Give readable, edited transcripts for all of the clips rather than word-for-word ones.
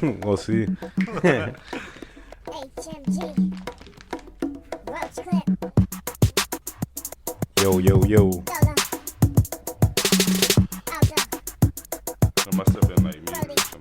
We'll see. HMG. Roach clip. Yo. Dolo. Aldo. It must have been like Brody. music.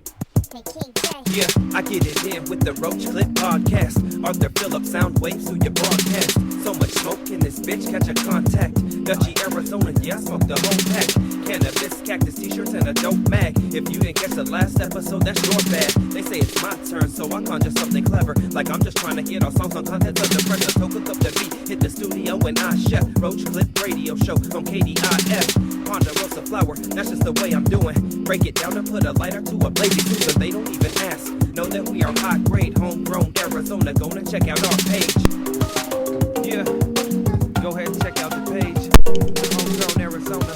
Hey, King J. Yeah, I get it in with the Roach Clip podcast. Arthur Phillips sound waves through your broadcast. So much smoke in this bitch, catch a contact. Dutchy, Arizona, yeah, I smoked the whole pack. Cannabis, cactus, t-shirts, and a dope mag. If you didn't catch the last episode, that's your bad. They say it's my turn, so I conjure something clever. Like I'm just trying to get our songs on content under pressure. So cook up the beat, hit the studio, and I chef. Roach Clip radio show on KDIF. Ponderosa flower, that's just the way I'm doing. Break it down and put a lighter to a blazing tube, and they don't even ask. Know that we are high grade, homegrown Arizona. Go and check out our page. Yeah, go ahead and check out the page. Homegrown Arizona.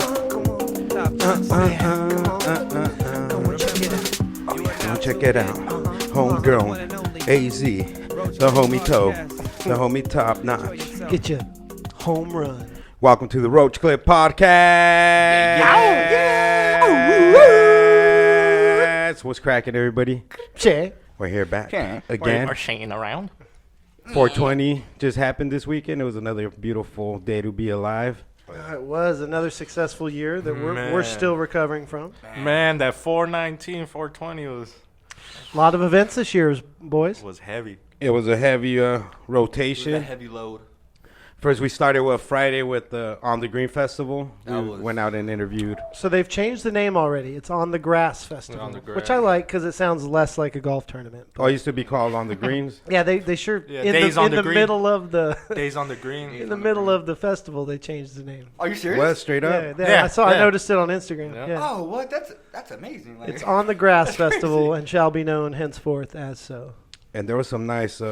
Top Check it out. Homegrown. AZ. The homie toe. The homie top notch. Get your home run. Welcome to the Roach Clip Podcast. What's cracking, everybody? Che. We're here back Okay. again. We're shaking around. 420 just happened this weekend. It was another beautiful day to be alive. It was another successful year that we're Man. still recovering from. Man, that 419, 420 was A lot of events this year, boys. heavy. It was a heavy rotation. It was a heavy load. First, we started with Friday with the On the Green Festival. That We was- went out and interviewed. So they've changed the name already. It's On the Grass Festival, On the Grass. which I like because it sounds less like a golf tournament. Oh, it used to be called On the Greens. Yeah, they sure Yeah, in Days the, on in the the Green. middle of the Days on the green. in the middle of the festival they changed the name. Are you serious? What? Straight up? Yeah, I Yeah. noticed it on Instagram. Yeah. Yeah. Oh, what? That's amazing. Like, It's On the Grass That's Festival crazy. and shall be known henceforth as so. And there was some nice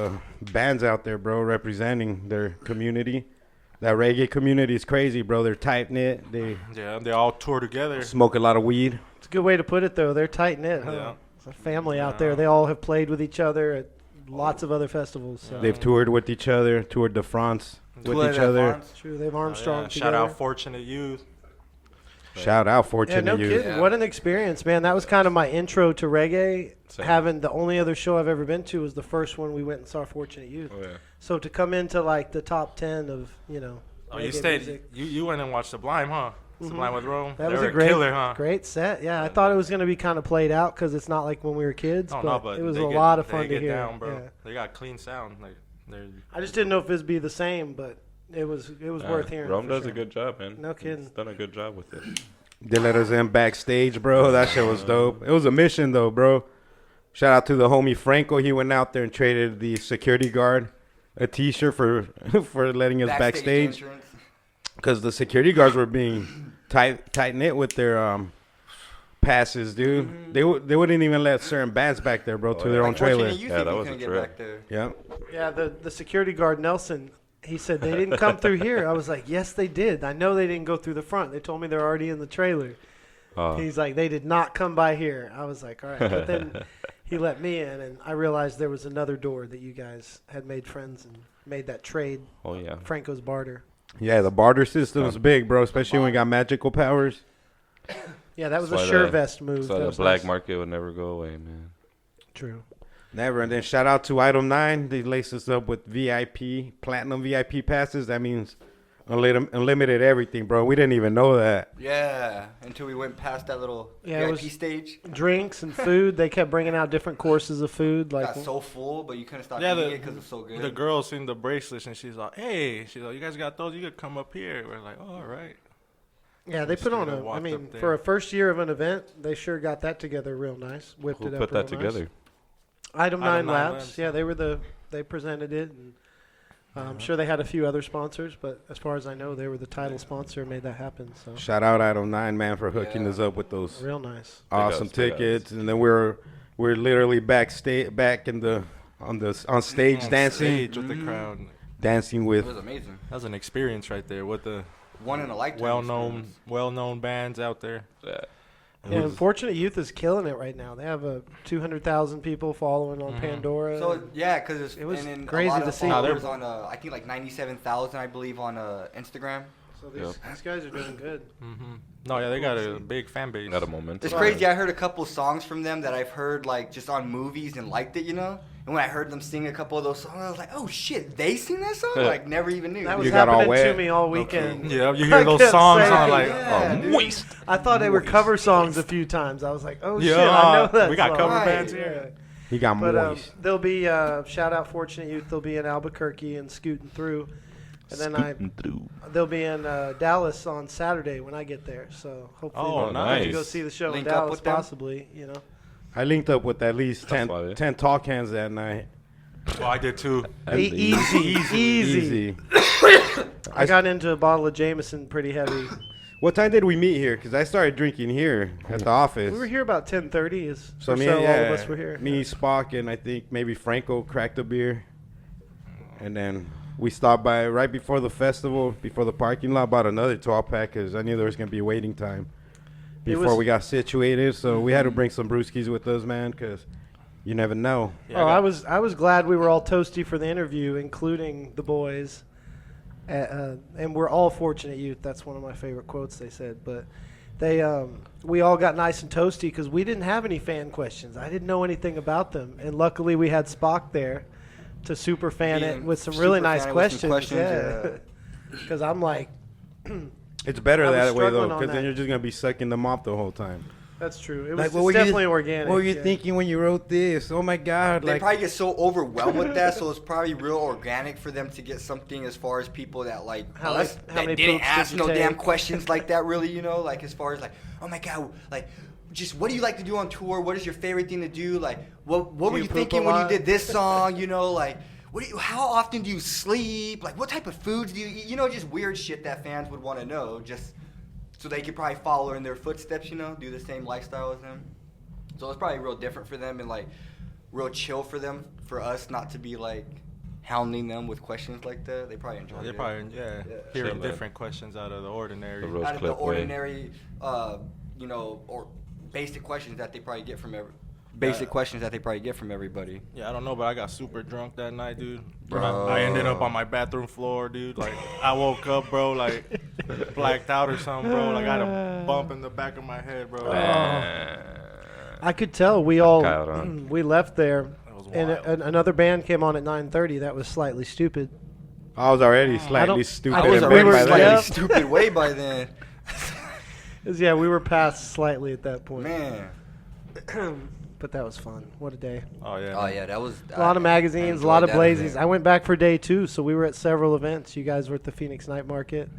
bands out there, bro, representing their community. That reggae community is crazy, bro. They're tight-knit. They Yeah, they all tour together. smoke a lot of weed. It's a good way to put it, though. They're tight knit. Huh? Yeah. It's a family out there. They all have played with each other at lots of other festivals. So. They've toured with each other, toured de France with each other. True. They've Armstrong Yeah, together. shout out Fortunate Youth. Shout out Yeah, Fortunate no Youth. kidding. Yeah. What an experience, man. That was kind of my intro to reggae. Same. Having the only other show I've ever been to was the first one we went and saw Fortunate Youth. Oh, yeah. So to come into like the top 10 of, Oh, you reggae stayed. music, You went and watched Sublime, huh? Sublime with Rome. that They was were a great, killer, huh? great set. Yeah, I thought it was going to be kind of played out because it's not like when we were kids, Oh, but, no, but it was they a get- lot of they fun to get hear. down, bro. Yeah. They got clean sound. Like they're. I just didn't know if it'd be the same, but it was worth hearing. Rome for does sure. a good job, man. No kidding. He's done a good job with it. They let us in backstage, bro. That shit was dope. It was a mission, though, bro. Shout out to the homie Franco. He went out there and traded the security guard a T-shirt for for letting us backstage. entrance. Because the security guards were being tight-knit with their passes, dude. They wouldn't even let certain bands back there, bro, to their own trailer. Unfortunately, you Yeah, think that you was a couldn't get trip. back there. Yeah. Yeah, the security guard Nelson, he said they didn't come through here. I was like, yes, they did. I know they didn't go through the front. They told me they're already in the trailer. He's like, they did not come by here. I was like, all right. But then he let me in, and I realized there was another door that you guys had made friends and made that trade, Oh, yeah. Franco's barter. Yeah, the barter system's big, bro, especially when we got magical powers. Yeah, that was That's a why sure the- vest move. So That the was black nice. market would never go away, man. True. Never. And then shout out to Item 9. They laced us up with VIP, platinum VIP passes. That means unlimited everything, bro. We didn't even know that. Yeah, until we went past that little Yeah, it VIP was- stage. Drinks and food. They kept bringing out different courses of food. Like, Got so full, but you couldn't stop Yeah, eating the- it because it's so good. The girl seen the bracelets and she's like, "Hey," she's like, "You guys got those? You could come up here." We're like, "Oh, all right." yeah, they put on Straight up a. I walked mean, up there. for a first year of an event, they sure got that together real nice. Whipped Who it up. put that real nice. together? Item Item 9 9 Labs. Labs. Yeah, they presented it. And, I'm sure they had a few other sponsors, but as far as I know, they were the title sponsor and made that happen. So Shout out Item 9, man, for hooking Yeah. us up with those real nice. awesome Big ups. tickets. And then we're literally back in the on stage dancing, Stage with the crowd. dancing It with was amazing. That was an experience right there with the One in a lifetime. well-known experience. bands out there. Yeah. Yeah, Unfortunate Youth is killing it right now. They have 200,000 people following on Pandora. So yeah, because It was and then crazy a lot to of see. followers on I think like 97,000, I believe, on Instagram. So these guys are doing good. No, yeah, they got a big fan base. At a moment. It's crazy. I heard a couple songs from them that I've heard like just on movies and liked it, you know. And when I heard them sing a couple of those songs, I was like, "Oh shit, they sing that song!" Like never even knew. That was You got all happening to wet. me all weekend. Yeah, you I hear those kept songs saying, on like, yeah, dude. moist. I thought they were cover songs a few times. I was like, "Oh shit, Yeah, I know that." we got song. cover Right, bands Yeah. here. He got But moist. they'll be shout out Fortunate Youth. They'll be in Albuquerque and scooting through, and then they'll be in Dallas on Saturday when I get there. So hopefully Oh, we'll get to go nice. see the show Link in up Dallas, with them? possibly. You know, I linked up with at least 10, That's why, yeah. 10 tall cans that night. Oh, I did too. easy. Easy. I got into a bottle of Jameson pretty heavy. What time did we meet here? Because I started drinking here at the office. We were here about 10:30. So All me, of yeah, us were here. me, Spock, and I think maybe Franco cracked a beer. And then we stopped by right before the festival, before the parking lot, bought another 12-pack because I knew there was going to be waiting time before we got situated. So we had to bring some brewskis with us, man, because you never know. Yeah, I was glad we were all toasty for the interview, including the boys. And we're all Fortunate Youth. That's one of my favorite quotes they said. But we all got nice and toasty because we didn't have any fan questions. I didn't know anything about them, and luckily we had Spock there to super fan it with some really nice questions. Yeah, because I'm like, It's better I was that way, though, struggling on because then that. you're just going to be sucking them off the whole time. that's true. It was Like, it's what were definitely you, organic. What were you yeah. thinking when you wrote this? Oh, my God. They Like, probably get so overwhelmed with that, so it's probably real organic for them to get something as far as people that like How us many that didn't poops ask did you no damn take? questions like that, really, you know, like as far as like, oh my god, like just what do you like to do on tour? What is your favorite thing to do? Like, what were you you poop thinking a when you lot? did this song? You know, like. How often do you sleep? Like, what type of foods do you eat? You know, just weird shit that fans would want to know, just so they could probably follow in their footsteps. You know, do the same lifestyle as them. So it's probably real different for them and like real chill for them. For us, not to be like hounding them with questions like that. They probably enjoy it. They probably hearing Chill, different questions out of the ordinary. The Out of the Clip way. ordinary, you know, or basic questions that they probably get from questions that they probably get from everybody. Yeah, I don't know, but I got super drunk that night, dude. Bro. I ended up on my bathroom floor, dude. Like, I woke up, bro, like, blacked out or something, bro. Like, I had a bump in the back of my head, bro. I could tell we all Kyle, huh? we left there, That was and wild. another band came on at 9:30. That was Slightly Stupid. I was already don't- slightly stupid. I was and we already were- big by slightly then. yeah. stupid way by then. 'Cause, yeah, we were past Slightly at that point. Man. But that was fun. What a day. Oh, yeah. Oh man. yeah, that was A lot of magazines, a lot of blazies. I went back for day 2, so we were at several events. You guys were at the Phoenix Night Market,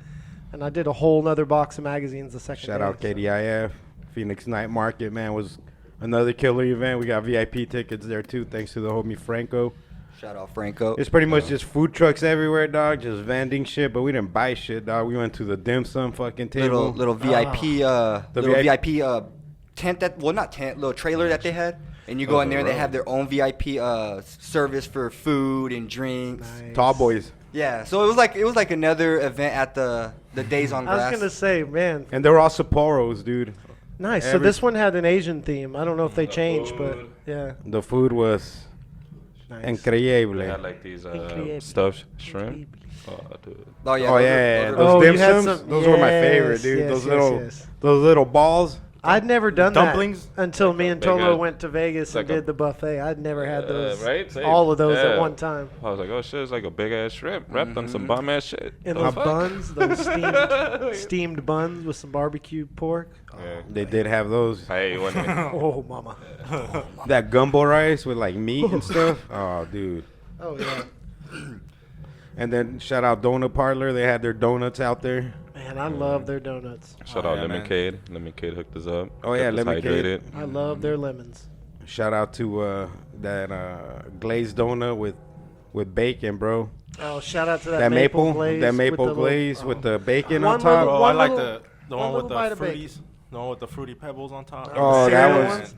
and I did a whole nother box of magazines the second Shout day. out KDIF. Phoenix Night Market, man, was another killer event. We got VIP tickets there, too, thanks to the homie Franco. Shout out Franco. It's pretty much just food trucks everywhere, dog, just vending shit, but we didn't buy shit, dog. We went to the dim sum fucking table. little VIP The little VIP VIP tent little trailer that they had. And you go in there and they have their own VIP service for food and drinks. Nice. Tall boys. Yeah, so it was like another event at the Days on I Grass. was going to say, man, And they were all Sapporos, dude. nice. So Every- this one had an Asian theme. I don't know if they changed, but yeah. The food was Nice. increíble. They had like these Increíble. stuffed shrimp. Oh, dude. Oh yeah, Oh, yeah. those Those Oh, dim you had sums, some- those were my favorite, yes, dude. yes, those yes. little balls. I'd never done Dumplings? that until me and They Tolo got- went to Vegas and like a- did the buffet. I'd never had those, right? Same. all of those at Yeah. one time. I was like, oh shit, it's like a big ass shrimp wrapped on some bomb ass shit. And The those fuck? buns, those steamed buns with some barbecue pork. Yeah. They did have those. Hey, when Oh, mama. That gumbo rice with like meat and stuff. Oh, dude. Oh, yeah. And then shout out Donut Parlor. They had their donuts out there. Man, I love their donuts. shout Oh, out yeah, man. Lemoncade. Lemoncade hooked us up. Oh, yeah, Kept us Lemoncade. hydrated. I love their lemons. Shout out to that glazed donut with bacon, bro. Oh, shout out to that, That maple glaze. that with maple the glaze little- with the bacon One on top. little- Bro, I like little- the one one with little the bite of bacon. fruities. The one with the fruity pebbles on top. Oh, that cereal was- ones.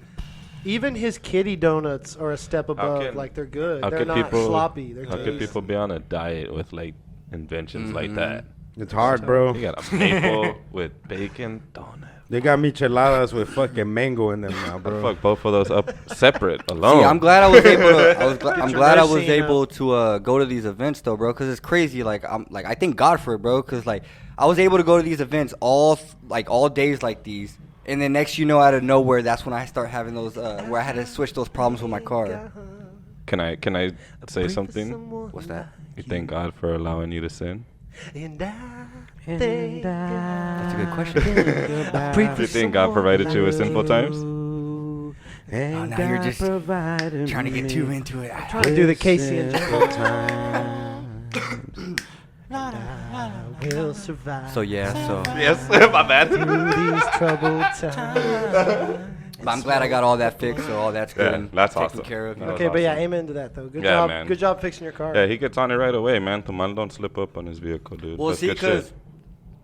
Even his kitty donuts are a step above. can- Like, they're good. How They're could not people sloppy. They're How could tasty. people be on a diet with like inventions like that? It's hard, bro. You got a maple with bacon donut. They got micheladas with fucking mango in them now, bro. Fuck both of those up separate alone. See, I'm glad I was able to. I'm your glad I was Rosina. able to go to these events though, bro. Cause it's crazy. Like I thank God for it, bro. Cause like I was able to go to these events all days like these, and then next you know, out of nowhere, that's when I start having those where I had to switch those problems with my car. Can I say something? What's that? You thank God for allowing you to sin? And I That's a good question. You think God provided you with sinful times? Oh, now you're just trying to get too into it. trying to do the Casey and will survive. So yeah, so Yes, my bad. through these troubled times. but I'm glad I got all that fixed, so all that's good Yeah, and that's taken awesome. care of. That was Okay, but yeah, awesome. amen to that though. Good Yeah, job. man. Good job fixing your car. Yeah, he gets on it right away, man. Tomal don't slip up on his vehicle, dude. Well, That's see, good shit. because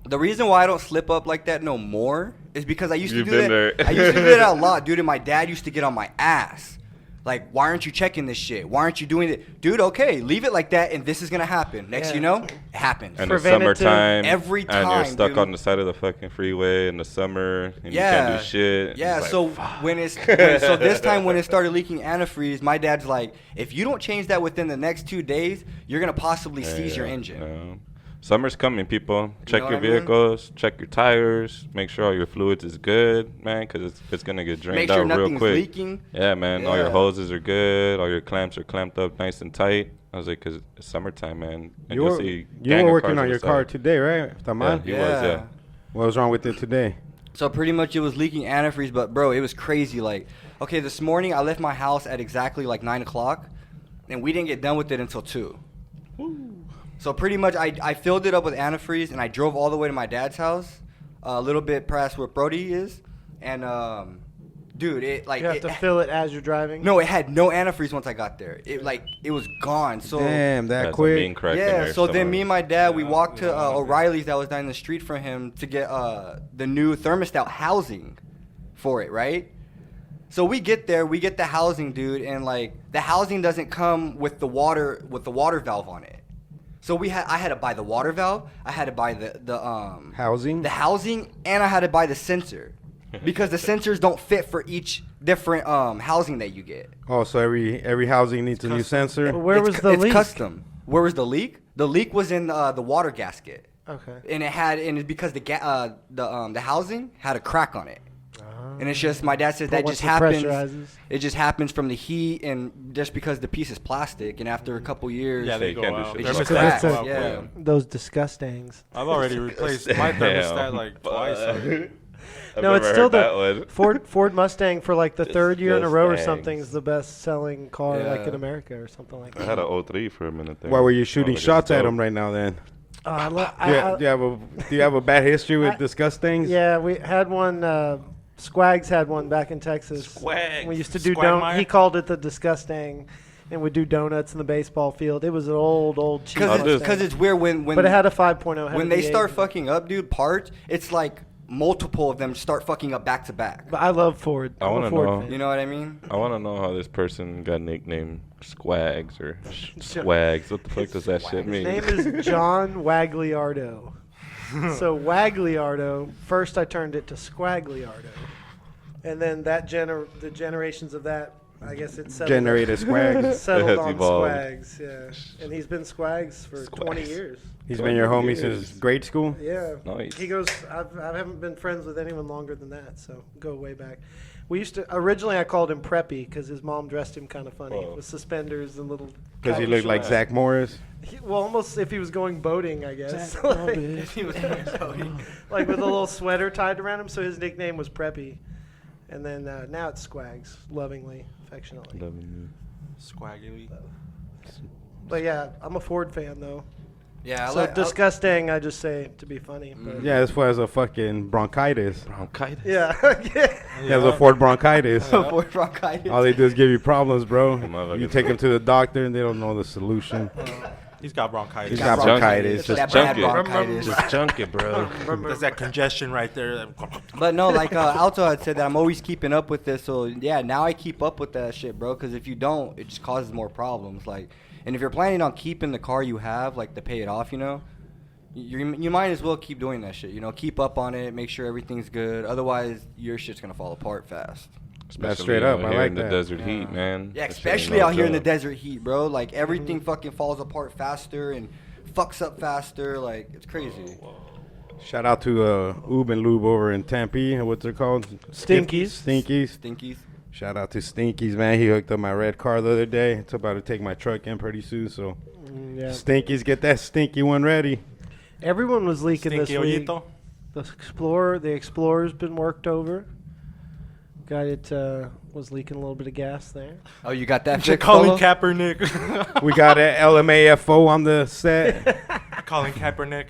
the reason why I don't slip up like that no more is because I used to You've do been that. there. I used to do that a lot, dude. And my dad used to get on my ass. Like, why aren't you checking this shit? Why aren't you doing it? Dude, okay, leave it like that and this is going to happen. Next you know, it happens. And it's Preventative summertime. every And you're time, stuck dude. on the side of the fucking freeway in the summer. And you can't do shit. Yeah, It's like, so fuck. so this time when it started leaking antifreeze, my dad's like, if you don't change that within the next 2 days, you're going to possibly seize your engine. Yeah. Summer's coming, people. Check know your what I mean? vehicles. Check your tires. Make sure all your fluids is good, man, because it's going to get drained Make sure out real nothing's quick. leaking. Yeah, man. All your Yeah. hoses are good. All your clamps are clamped up nice and tight. I was like, because it's summertime, man. And You you'll were, see you gang were of working cars on on your the car side. today, right, Tamal? He was, yeah. What was wrong with it today? So pretty much it was leaking antifreeze, but bro, it was crazy. Like, okay, this morning I left my house at exactly like 9 o'clock, and we didn't get done with it until 2. So pretty much I filled it up with antifreeze, and I drove all the way to my dad's house, a little bit past where Brody is, and dude, it like You have to fill it as you're driving. no, it had no antifreeze once I got there. It was gone. So Damn, that That's a mean quick. crack in yeah, there so then somewhere. me and my dad, we walked to O'Reilly's that was down the street from him to get the new thermostat housing for it, right? So we get there, we get the housing, dude, and like the housing doesn't come with the water valve on it. So I had to buy the water valve, I had to buy the Housing? the housing, and I had to buy the sensor because the sensors don't fit for each different housing that you get. Oh, so every housing needs a new sensor? But where was the it's leak? custom. Where was the leak? The leak was in the water gasket, Okay. and it's because the housing had a crack on it, and it's just my dad says that once just it happens. pressurizes. It just happens from the heat and just because the piece is plastic, and after a couple years, Yeah, they you go can't do out. shit It like just that. cracks. That's Yeah. Those disgustings. I've already replaced my thermostat like twice. I've No, it's never still heard that the one. Ford Mustang for like the third year in a row or Disgustangs. something is the best selling car like Yeah. in America or something like I that. had an 03 for a minute there. Why were you shooting Oh, shots at dope. him right now then? I Do you have a bad history with disgust things? Yeah, we had one. Squags had one back in Texas. Squags. We used to do Squagmire? He called it the disgusting, and would do donuts in the baseball field. It was an old cheap Mustang. because it's weird when But it had a 5.0. had when a they V8. start fucking up, dude, parts. It's like multiple of them start fucking up back to back. But I love Ford. I I'm a wanna Ford know. fan. You know what I mean? I want to know how this person got nicknamed Squags or Swags. What the fuck does that shit His mean? name is John Wagliardo. So Wagliardo. First, I turned it to Squagliardo, and then the generations of that, I guess it settled Generated squags. settled It has on evolved. Squags. Yeah, and he's been Squags for 20 Squags. years. He's been your homie since grade school? Yeah. Nice. He goes, I haven't been friends with anyone longer than that, so go way back. We used to, originally I called him Preppy because his mom dressed him kind of funny Whoa. with suspenders and little. Because he cotton looked like shorts. Zach Morris. Well, almost if he was going boating, I guess. like with a little sweater tied around him, so his nickname was Preppy. And then now it's Squags, lovingly, affectionately. Squaggly. But yeah, I'm a Ford fan though. Yeah, So disgusting, I just say to be funny. But Yeah, this fool has a fucking bronchitis. Bronchitis. yeah. He has a Ford bronchitis. Ford bronchitis. All they do is give you problems, bro. motherfucker. You take him to the doctor and they don't know the solution. He's got bronchitis. He's got Junkie. bronchitis. Just that junk bad it. bronchitis. Just junk it, bro. There's that congestion right there. But no, like Alto had said that I'm always keeping up with this. So yeah, now I keep up with that shit, bro. Because if you don't, it just causes more problems. Like, and if you're planning on keeping the car you have, like to pay it off, you know, you might as well keep doing that shit. You know, keep up on it. Make sure everything's good. Otherwise, your shit's gonna fall apart fast. Especially straight up, out I here like in the that. desert heat, man. Yeah, That shit especially ain't no out here in the joke. desert heat, bro. Like everything fucking falls apart faster and fucks up faster. Like it's crazy. Shout out to Oob and Lube over in Tempe. What's it called? Stinkies. Stinkies. Stinkies. Shout out to Stinkies, man. He hooked up my red car the other day. It's about to take my truck in pretty soon. So, Yeah. Stinkies, get that stinky one ready. Everyone was leaking Stinky this week. Ojito. The Explorer's been worked over. Got it. Was leaking a little bit of gas there. Oh, you got that? Colin fixed, Polo? Kaepernick. We got an LMAFO on the set. Colin Kaepernick.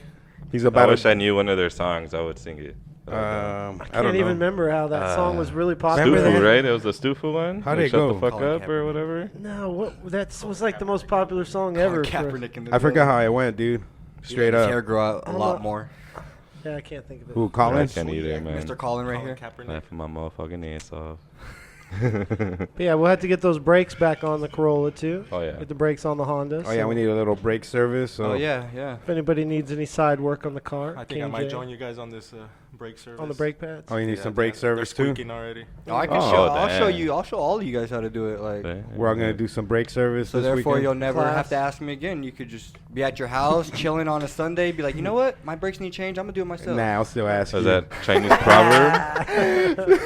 He's I about wish to. I knew one of their songs. I would sing it. I Can't don't know. even remember how that song was really popular. Stufu, then. right? It was the Stufu one. How'd Like, it shut go? the fuck Colin up or Kaepernick. whatever. No, was like the most popular song ever. Colin for- Kaepernick in the I forgot how it went, dude. Straight His hair up. grow out a I'm lot not- more. Yeah, I can't think of it. Who, I Colin? can't either, man. Mr. Colin right Colin here. Kaepernick. Laughing my motherfucking ass off. But yeah, we'll have to get those brakes back on the Corolla too. Oh, yeah. Get the brakes on the Honda. Oh, yeah, we need a little brake service. So. Oh yeah, yeah. If anybody needs any side work on the car, I think I might K&J, join you guys on this brake service. on the brake pads. Oh, you need Yeah, some brake service they're too? squeaking already. Oh, I can Oh, show. I'll show damn. you. I'll show all of you guys how to do it. Like, We're all going to do some brake service so this therefore weekend. you'll never Class. have to ask me again. You could just be at your house chilling on a Sunday. Be like, you know what? My brakes need change. I'm gonna do it myself. Nah, I'll still ask So is you. that Chinese proverb?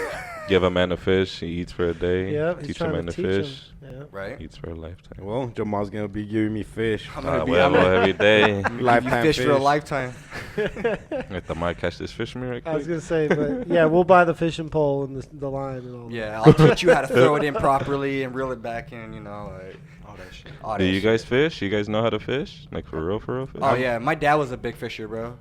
Give a man a fish, he eats for a day. Yep, he's Teach a trying man to to teach fish, him. Yeah. Right. he eats for a lifetime. Well, Jamal's going to be giving me fish. I'm gonna be. Well, I'm gonna every day. give you Lifetime fish for a fish. lifetime. Let the mic catch this fish for me right I was quick. gonna say, but yeah, we'll buy the fishing pole and the line and all. Yeah, I'll teach you how to throw it in properly and reel it back in. You know, like All that shit. all Do that you shit. guys fish? You guys know how to fish? Like for real fish? Oh yeah, my dad was a big fisher, bro.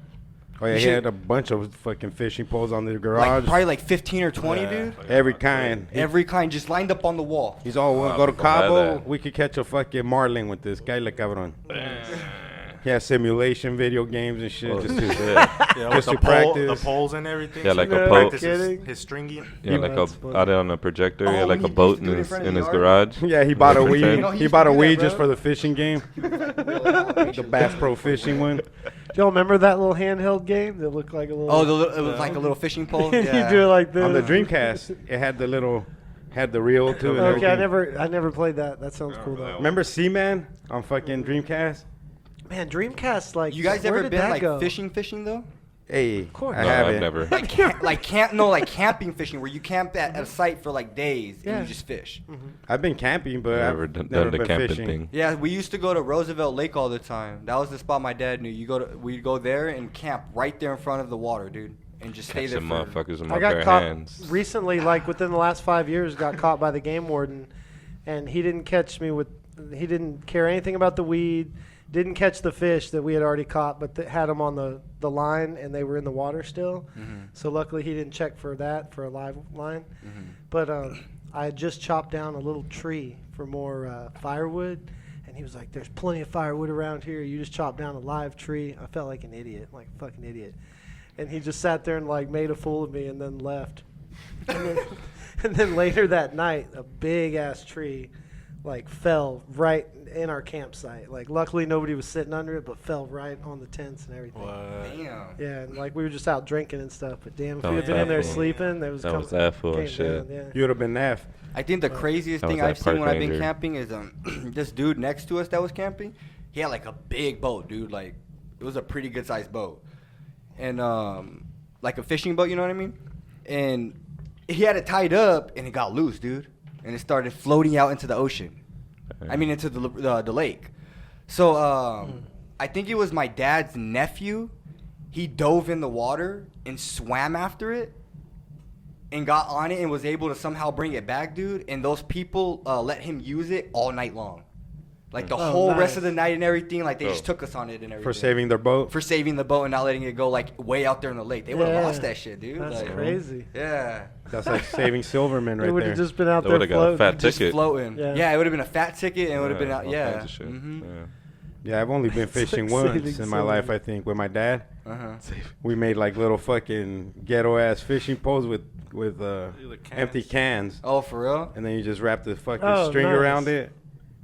Oh, yeah, You he should- had a bunch of fucking fishing poles on the Like garage. probably like 15 or 20, dude. Every kind. Every kind just lined up on the wall. He's all, Wow, go to people have Cabo, that. we could catch a fucking marlin with this guy, like cabrón. He has simulation video games and shit. Oh, Just shit. to, Yeah, Just with to the practice. poles and everything. Yeah, like a he boat. practices Kidding. his stringing. Yeah, like That's a funny. out on a projector. Oh, yeah, like he a used boat to do it in front of in the his yard? garage. yeah, he bought a Like weed. pretend. He used bought to a do that, weed just bro. for the fishing game. The Bass Pro Fishing one. Do y'all remember that little handheld game that looked like a little? Oh, it was like a little fishing pole. you Yeah. do it like this. On the Dreamcast, it had the little, had the reel too. and Okay, I everything. never played that. That sounds cool though. Remember Seaman on fucking Dreamcast? Man, Dreamcast, like, You guys where ever did been that like go? fishing though? Hey, course. I No, have I've it. never. Like camping fishing where you camp at a site for like days Yeah. and you just fish. I've been camping, but Never I've done never the been camping fishing. thing. Yeah, we used to go to Roosevelt Lake all the time. That was the spot my dad knew. We'd go there and camp right there in front of the water, dude, and just stay Catch there some for. motherfuckers with I my got bare caught hands. recently, like within the last 5 years, got caught by the game warden, and he didn't catch me with. He didn't care anything about the weed. Didn't catch the fish that we had already caught, but had them on the line, and they were in the water still. So luckily, he didn't check for that for a live line. But I had just chopped down a little tree for more firewood, and he was like, "There's plenty of firewood around here. You just chopped down a live tree." I felt like an idiot, like a fucking idiot. And he just sat there and like made a fool of me, and then left. And then later that night, a big ass tree like fell right in our campsite. Like luckily nobody was sitting under it, but fell right on the tents and everything. Damn. Yeah, and like we were just out drinking and stuff. But damn, if That we was had been in there that fool. sleeping, there was That was that fool and came shit. down, yeah. You would have been F. I think the craziest That was thing that I've seen park when I've been ranger. camping is this dude next to us that was camping. He had like a big boat, dude. Like it was a pretty good sized boat, and like a fishing boat. You know what I mean? And he had it tied up, and it got loose, dude, and it started floating out into the ocean. I mean, into the lake. So I think it was my dad's nephew. He dove in the water and swam after it and got on it and was able to somehow bring it back, dude. And those people let him use it all night long. Like the Oh, whole nice. rest of the night and everything. Like they Oh. just took us on it and everything. For saving their boat. For saving the boat and not letting it go like way out there in the lake. They would have Yeah. lost that shit, dude. That's Like, crazy. Yeah. That's like saving Silverman It right would there. have just been out They there would've got a floating. fat Just ticket. floating. Yeah. Yeah, it would have been a fat ticket and it would have been out. all Yeah. kinds of shit. Mhm. Yeah. Yeah, I've only been fishing like once saving in my life, Silverman. I think, with my dad. Uh-huh. We made like little fucking ghetto ass fishing poles with The empty cans, Oh, for real? and then you just wrap the fucking Oh, string nice. around it.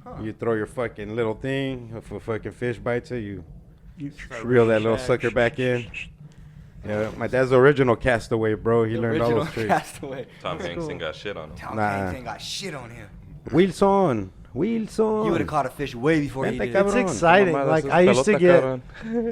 Huh. You throw your fucking little thing. If a fucking fish bites it, you You Reel that little sucker back in. Yeah, my dad's the original castaway, bro. He learned all those tricks. Castaway. Tom Hanks cool. ain't got shit on him. Tom Nah. Hanks ain't got shit on him. Wilson. He would have caught a fish way before he Vente, did. It's cabrón. exciting. Mamá de Like sus I used to pelotas, get. cabrón.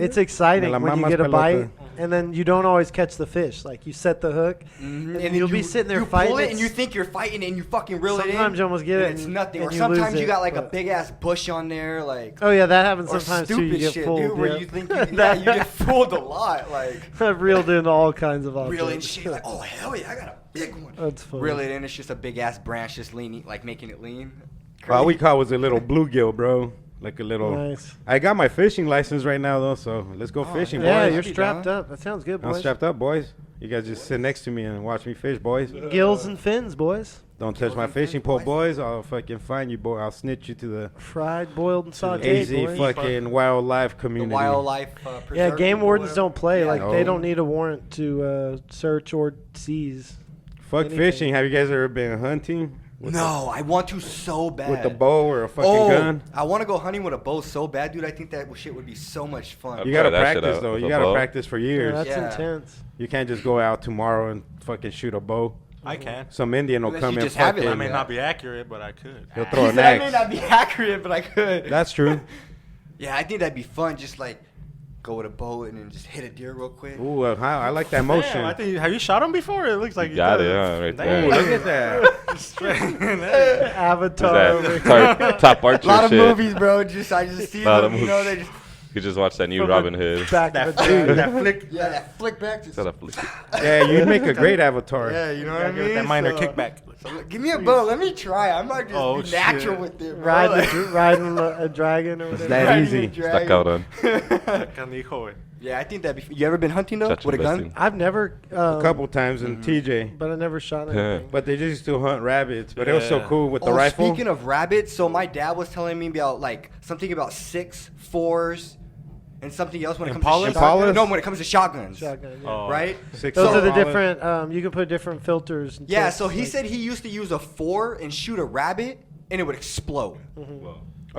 It's exciting De la when you mama's get a pelota. bite, and then you don't always catch the fish. Like you set the hook, Mhm. and you'll be sitting there you fighting. pull it and It's- you think you're fighting and you fucking reel it in. Sometimes you almost get it and it's and- nothing. and Or you sometimes lose you it, got like a but- big ass bush on there, like. Oh yeah, that happens Or sometimes too. stupid You get shit, fooled. dude, where yeah. you think you get fooled a lot, like I've reeled in all kinds of objects. reeling shit. Like, oh hell yeah, I got a big one. That's funny. Reel it in, it's just a big ass branch, just leaning, like making it lean. All we caught was a little bluegill, bro. Like a little. Nice. I got my fishing license right now, though, so let's go fishing, Yeah, boys. you're I'd be strapped down. up. That sounds good, I'm boys. strapped up, boys. You guys just sit next to me and watch me fish, boys. Gills and fins, boys. Don't touch my fishing pole, boys. I'll fucking find you, boy. I'll snitch you to the Fried, boiled, and sauteed, AZ boys. fucking wildlife The community. wildlife. Yeah, preserve game or wardens whatever. don't play. Yeah. Like No. they don't need a warrant to search or seize. Fuck anything. fishing. Have you guys ever been hunting? No, I want to so bad. With a bow or a fucking Oh, gun? I want to go hunting with a bow so bad, dude. I think that shit would be so much fun. I've You gotta tried that shit practice, out though. with You a gotta bow. practice for Yeah, years. that's Yeah. intense. You can't just go out tomorrow and fucking shoot a bow. I can. Some Indian will Unless come you and just have it fucking. I like may that. not be accurate, but I could. He'll He throw an said I may axe. not be accurate, but I could. That's true. Yeah, I think that'd be fun. Just like go with a bow and then just hit a deer real quick. Ooh, I like that motion. Damn, I think, have you shot him before? It looks like You got does. it, huh, right Damn. there. Ooh, look at that. Straight in there. Is Avatar. over that top A archer lot of shit? movies, bro. I just see Lot them. of You know, movies. they just You just watched that new From Robin the Hood. back That of a flick, dude. that flick. yeah, that flick back. Just, Shut up, flick. Yeah, you'd make a great avatar. yeah, you know what I Gotta give mean. it that minor So- kickback. So give me a bow. Let me try. I might just Oh, be natural shit. with it, bro. Riding a dragon or whatever. that Riding easy. a dragon. Stuck out on. Canijo, güey. Yeah, I think that'd be. You ever been hunting though Such with a gun? investing. I've never. A couple times in TJ. But I never shot anything. But they just used to hunt rabbits. But it was so Yeah. cool with the Oh, rifle. speaking of rabbits, so my dad was telling me about like something about 6, 4s, and something else when it comes Impalas? to shotguns. Impalas? No, when it comes to shotguns. Shotgun. Yeah. Oh. Right? Six Those are the solid. different. You can put different filters. And Yeah. tips, So he like- said he used to use a 4 and shoot a rabbit, and it would explode.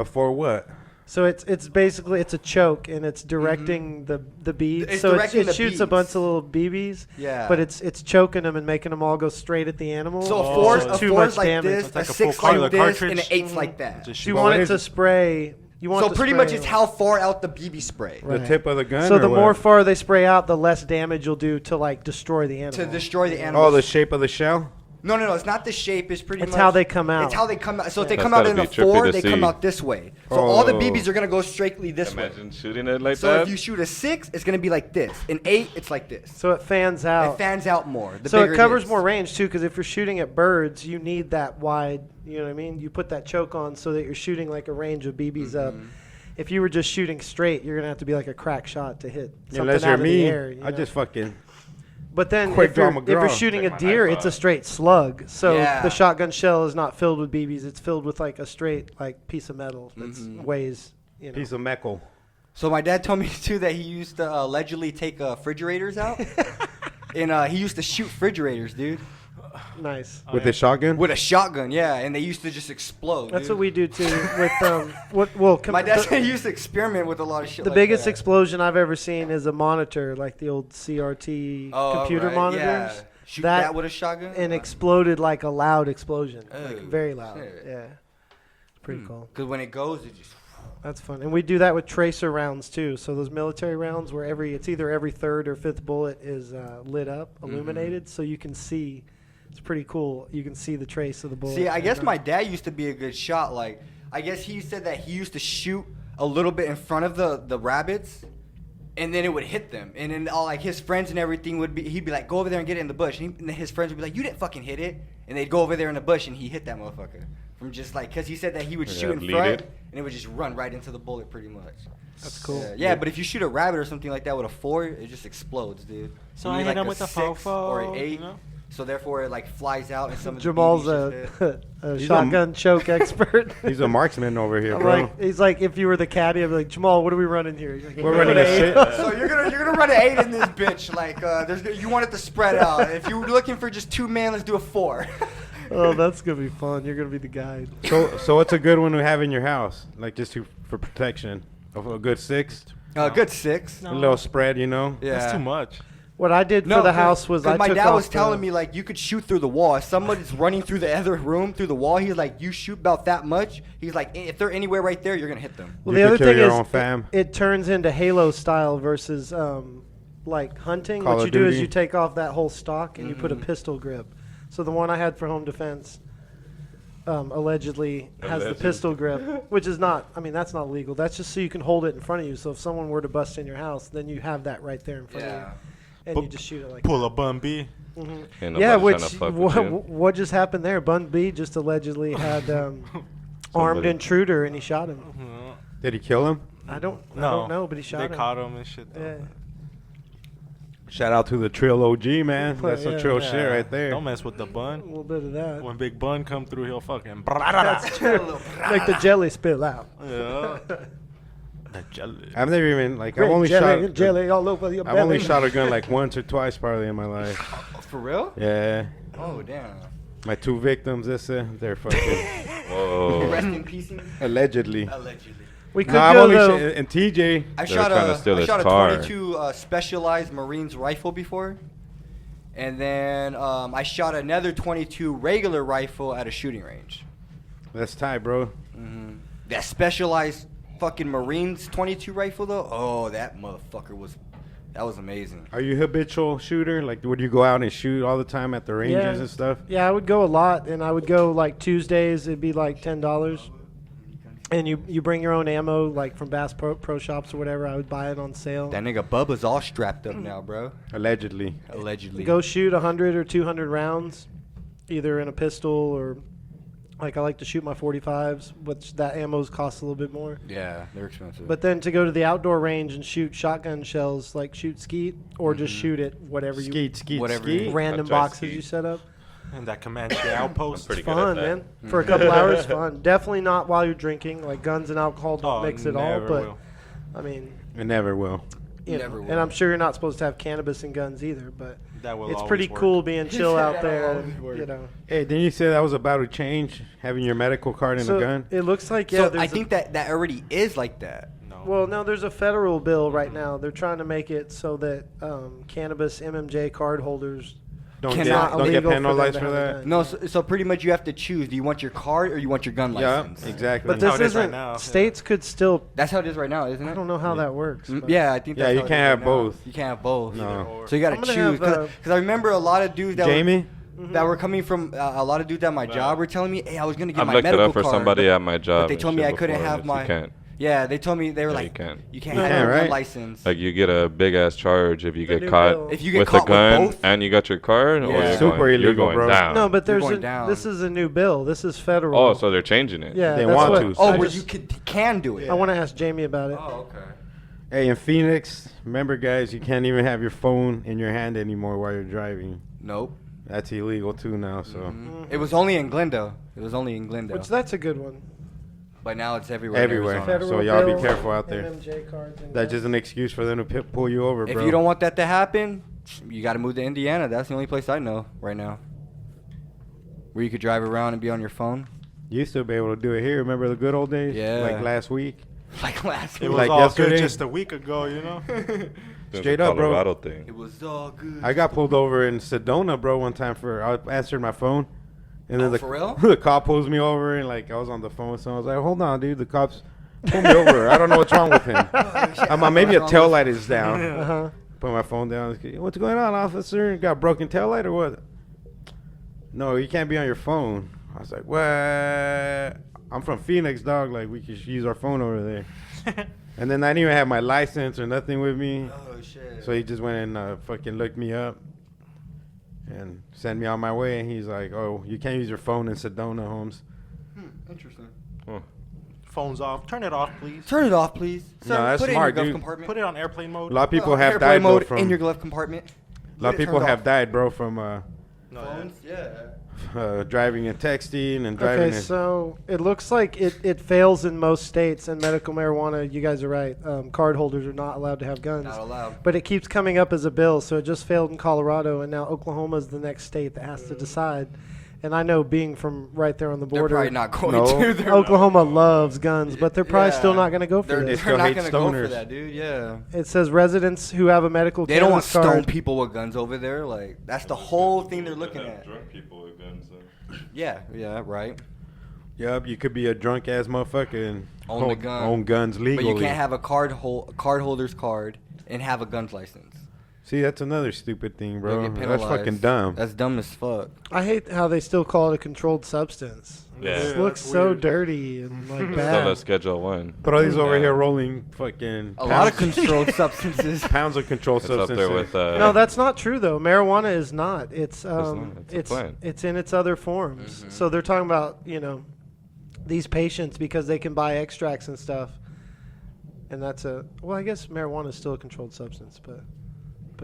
For what? So it's basically it's a choke and it's directing the beads. It's So directing it the shoots a beads. bunch of little BBs. Yeah. But it's choking them and making them all go straight at the animal. So a Oh, 4 so a too 4's much like damage. this, It's like a a full 6 like color this, cartridge. and an 8's like that. Just So you But want what it is to it? spray. You want So the pretty spray much it's on. how far out the BB spray Right. The tip of the gun? So or the what? more far they spray out, the less damage you'll do to like destroy the animal. to destroy the animal. Oh, the shape of the shell? No, it's not the shape. It's pretty It's much how they come out. It's how they come out. So if they That's come out gotta in a be trippy 4, to they come see. out this way. So all the Oh. BBs are gonna go straightly this way. Imagine shooting it like So that. if you shoot a 6, it's gonna be like this. An 8, it's like this. So it fans out. It fans out more. The So bigger it covers is. more range too, because if you're shooting at birds, you need that wide. You know what I mean? You put that choke on so that you're shooting like a range of BBs up. Mm-hmm. If you were just shooting straight, you're gonna have to be like a crack shot to hit something Unless out you're of me, the air. You I know? just fucking. But then quick if you're, draw if you're McGraw. shooting Take a my deer, knife it's a off. straight slug. So Yeah. the shotgun shell is not filled with BBs. It's filled with like a straight like piece of metal that Mm-hmm. weighs. You know. Piece of metal. So my dad told me too that he used to allegedly take refrigerators out, and he used to shoot refrigerators, dude, Nice. With the shotgun? with a shotgun. Yeah, and they used to just explode. That's dude. what we do too. With My dad said he used to experiment with a lot of shit. the like biggest that. explosion I've ever seen is a monitor, like the old CRT Oh, computer right, monitors. Yeah. Shoot That- that, with a shotgun. And exploded like a loud explosion, like Oh, very loud. shit. Yeah, it's pretty cool. Because when it goes, it just. That's fun, and we do that with tracer rounds too. So those military rounds, where it's either every third or fifth bullet is lit up, illuminated, so you can see. It's pretty cool. You can see the trace of the bullet. See, I guess and, my dad used to be a good shot. Like, I guess he said that he used to shoot a little bit in front of the rabbits, and then it would hit them. And then all like his friends and everything would be, he'd be like, go over there and get it in the bush. And then his friends would be like, you didn't fucking hit it. And they'd go over there in the bush, and he hit that motherfucker. From just like, because he said that he would Yeah, shoot in bleed front, it. and it would just run right into the bullet pretty much. That's cool. Yeah, but if you shoot a rabbit or something like that with a 4, it just explodes, dude. So You I need, hit like him a with a 6 or an fofo, 8. you know? So therefore, it like flies out, and some of the Jamal's BBs just hit. a He's shotgun choke expert. He's a marksman over here, I'm bro. like, he's like, if you were the caddy, I'd be like, Jamal, what are we running here? He's like, We're running a shit. So you're gonna run an 8 in this bitch. Like you want it to spread out. If you're looking for just 2 men, let's do a 4. Oh, that's gonna be fun. You're gonna be the guide. So what's a good one to have in your house? Like just for protection? Of a good 6? Good 6. A little spread, you know. Yeah. That's too much. What I did for the house was I my took dad off was telling me like you could shoot through the wall. If somebody's running through the other room through the wall, he's like, you shoot about that much. He's like, if they're anywhere right there, you're gonna hit them. Well, You the could other kill thing your own is fam. it turns into Halo style versus like hunting. Call what of you do is Duty. you take off that whole stock and you put a pistol grip. So the one I had for home defense allegedly has the pistol grip, which is not. I mean, that's not legal. That's just so you can hold it in front of you. So if someone were to bust in your house, then you have that right there in front of you, and you just shoot it like. Pull a Bun B. Ain't Yeah, nobody which tryna fuck with you. what just happened there? Bun B just allegedly had armed intruder and he shot him. Did he kill him? I don't No. know, but he shot him. They caught him and shit. Yeah. Shout out to the Trill OG, man. That's some Yeah. Trill shit right there. Don't mess with the A Bun. little bit of that. When Big Bun come through, he'll fucking. That's true. Make the jelly spill out. Yeah. The jelly. I've never even like I've Great only jelly, shot jelly all over your I've only belly. shot a gun like once or twice probably in my life. For real? Yeah. Oh damn. My 2 victims, they're fucking Whoa. Rest in peace. allegedly. Allegedly. We could No, I've go only though. and TJ. I They're shot trying to steal I his shot a car. 22 specialized Marines rifle before, and then I shot another 22 regular rifle at a shooting range. That's tight, bro. That specialized fucking Marines 22 rifle though, oh that motherfucker was amazing. Are you a habitual shooter? Like, would you go out and shoot all the time at the ranges and stuff? Yeah, I would go a lot, and I would go like Tuesdays. It'd be like $10, and you bring your own ammo, like from Bass Pro Shops or whatever. I would buy it on sale. That nigga Bubba's all strapped up now, bro. Allegedly. Allegedly. Go shoot 100 or 200 rounds, either in a pistol or like I like to shoot my 45s, which that ammo's costs a little bit more. Yeah, they're expensive. But then to go to the outdoor range and shoot shotgun shells, like shoot skeet, or just shoot it whatever Skeet, Whatever skeet. random I've tried boxes skeet. you set up. And that Comanche outpost. pretty good at Fun, that. man. For a couple hours, fun. Definitely not while you're drinking. Like guns and alcohol don't Oh, mix at all. never But will. I mean, It never will. you Never know, will. and I'm sure you're not supposed to have cannabis in guns either. But That will it's always pretty work. cool being chill out That'll there. always work. You know. Hey, didn't you say that was about to change? Having your medical card and So a gun? it looks like so there's I think that already is like that. No. Well, no, there's a federal bill right now. They're trying to make it so that cannabis MMJ card holders Don't Cannot get, don't get illegal for them penalized to for have a that? gun. No, so pretty much you have to choose. Do you want your card or you want your gun Yeah, license? exactly. But That's this how it is right isn't. now. States could still. That's how it is right now, isn't it? I don't know how that works. but- Yeah, I think Yeah, that's you how it can't is have right now. both. You can't have both. No. So you got I'm to gonna choose. have, Because I remember a lot of dudes that Jamie? that were coming from a lot of dudes at my job were telling me, "Hey, I was gonna get I've my looked it medical up for card." somebody at my job. But they and told me shit I couldn't before, have and my. You can't. Yeah, they told me they were Yeah, like, you can't. you can't You have can't, your gun right? license. Like you get a big ass charge if you The get new caught bill. If you get with a caught with gun both- and you got your card, or Yeah. you're Super going, you're illegal, going bro. down. No, but You're there's going down. this is a new bill. This is federal. Oh, so they're changing it. yeah, They that's want what- to, Oh, I where just- you can do it. I want to ask Jamie about it. Oh, okay. Hey, in Phoenix, remember, guys, you can't even have your phone in your hand anymore while you're driving. Nope. That's illegal, too, now, so. It was only in Glendale. It was only in Glendale. Which that's a good one. But now it's everywhere. in Everywhere. Arizona. So Federal y'all be bill, careful out there. MMJ cards and That's just an excuse for them to pull you over, If bro. you don't want that to happen, you got to move to Indiana. That's the only place I know right now where you could drive around and be on your phone. You used to be able to do it here. Remember the good old days? Yeah. Like last week? Like last It week. was Like all yesterday? good just a week ago, you know? It's Straight a up, bro. Colorado thing. It was all good. I got pulled over in Sedona, bro, one time I answered my phone. And then Oh, for real? the cop pulls me over, and like I was on the phone with someone. I was like, hold on, dude. The cops pulled me over. I don't know what's wrong with him. Maybe a tail light is down. Uh-huh. Put my phone down. What's going on, officer? You got a broken tail light or what? No, you can't be on your phone. I was like, what? I'm from Phoenix, dog. Like, we could use our phone over there. And then I didn't even have my license or nothing with me. Oh, shit. So he just went and fucking looked me up and sent me on my way. And he's like, oh, you can't use your phone in Sedona, Holmes. Interesting. Phone's off. Turn it off, please. Turn it off, please. Sir, No, that's put smart, it in your glove dude. compartment. Put it on airplane mode. A lot of people have Airplane died, bro, mode from... in your glove compartment. A lot of Put it people turned have off. died, bro, from No, yeah. Phones? Yeah. driving and texting and driving. Okay, so it looks like it fails in most states, and medical marijuana, you guys are right. Card holders are not allowed to have guns. Not allowed. But it keeps coming up as a bill, so it just failed in Colorado, and now Oklahoma is the next state that has to decide. And I know being from right there on the They're border, probably not going No. to. They're Oklahoma loves guns, but they're probably still Yeah. not going to go for They're, this. still they're not hate going to go for stoners. that, dude. Yeah. It says residents who have a medical They don't want cannabis stone card. people with guns over there. Like, that's the whole thing they're looking Have at. drunk people with guns. Yeah, right. Yup, you could be a drunk ass motherfucker and Own the gun. own guns legally. But you can't have a card holder's card and have a gun's license. See, that's another stupid thing, You'll bro. get That's penalized. fucking dumb. That's dumb as fuck. I hate how they still call it a controlled substance. Yeah. It Yeah, looks that's so weird. dirty and like Still bad. a Schedule 1. Brody's over Yeah. here rolling fucking A lot of pounds- controlled substances. pounds of controlled It's up substances. there with. No, that's not true though. Marijuana is not. It's not. It's a plant. it's in its other forms. Mhm. So they're talking about these patients because they can buy extracts and stuff, and that's I guess marijuana is still a controlled substance, but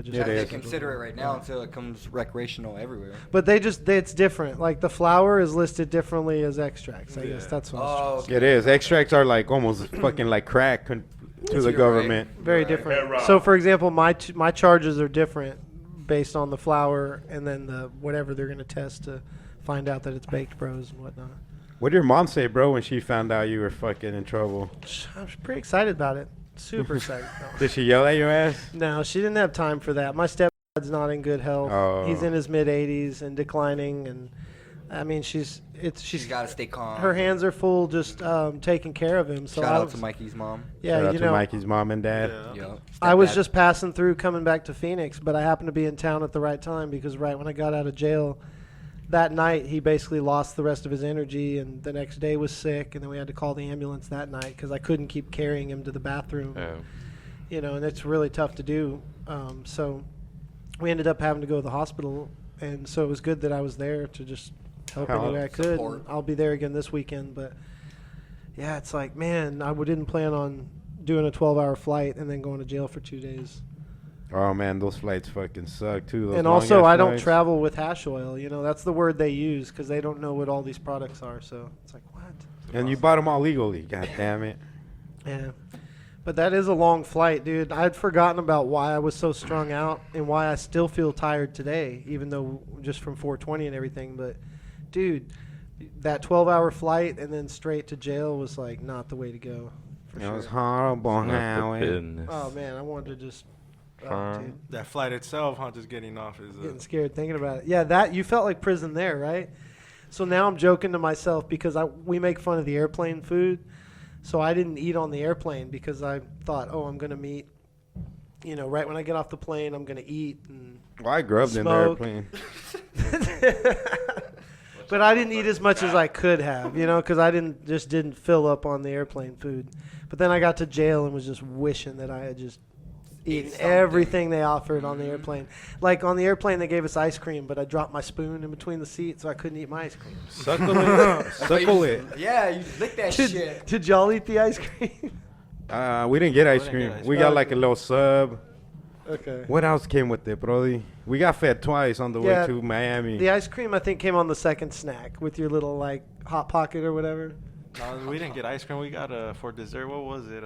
just It They is. consider it right now until it comes recreational everywhere. But it's different. Like the flower is listed differently as extracts. I guess Yeah. that's what. Oh, It's okay. It is. Extracts are like almost fucking like crack to the You're right. government. very Right. different. So for example, my charges are different based on the flower and then the whatever they're going to test to find out that it's baked bros and whatnot. What did your mom say, bro, when she found out you were fucking in trouble? I was pretty excited about it. Super excited. Did she yell at your ass? No, she didn't have time for that. My stepdad's not in good health. Oh. He's in his mid 80s and declining, and I mean she's She's got to stay calm. her hands are full just taking care of him. So Shout I out was, to Mikey's mom. yeah, Shout out you to know, Mikey's mom and dad. Yeah. Yep. I was Stepdad. just passing through, coming back to Phoenix, but I happened to be in town at the right time because right when I got out of jail that night, he basically lost the rest of his energy, and the next day was sick, and then we had to call the ambulance that night because I couldn't keep carrying him to the bathroom. And it's really tough to do. So we ended up having to go to the hospital, and so it was good that I was there to just help Help. any way I could. Support. And I'll be there again this weekend, but yeah, it's like, man, I didn't plan on doing a 12-hour flight and then going to jail for 2 days. Oh man, those flights fucking suck too. Those And also, long-ass I don't flights. travel with hash oil. That's the word they use because they don't know what all these products are. So it's like, what? And you bought them all legally. God damn it. Yeah. But that is a long flight, dude. I'd forgotten about why I was so strung out and why I still feel tired today, even though just from 420 and everything. But, dude, that 12-hour flight and then straight to jail was like not the way to go. For It sure. was horrible. How Oh man, I wanted to just. Dude, That flight itself, just getting off is. getting scared thinking about it. Yeah, that you felt like prison there, right? So now I'm joking to myself because we make fun of the airplane food. So I didn't eat on the airplane because I thought, I'm gonna meet. Right when I get off the plane, I'm gonna eat and. Well, I grubbed in the Smoke. airplane. But I didn't eat as much as I could have, because I didn't fill up on the airplane food. But then I got to jail and was just wishing that I had just eaten something. everything they offered on the airplane. Like on the airplane, they gave us ice cream, but I dropped my spoon in between the seats, so I couldn't eat my ice cream. Suckle it. Suckle it. Yeah, you lick that shit. Did y'all eat the ice cream? We didn't get ice didn't cream. get ice We cream. got like a little sub. Okay. What else came with it, Brody? We got fed twice on the Yeah, way to Miami. The ice cream, I think, came on the second snack with your little, Hot Pocket or whatever. No, we didn't get ice cream. We got for dessert. What was it?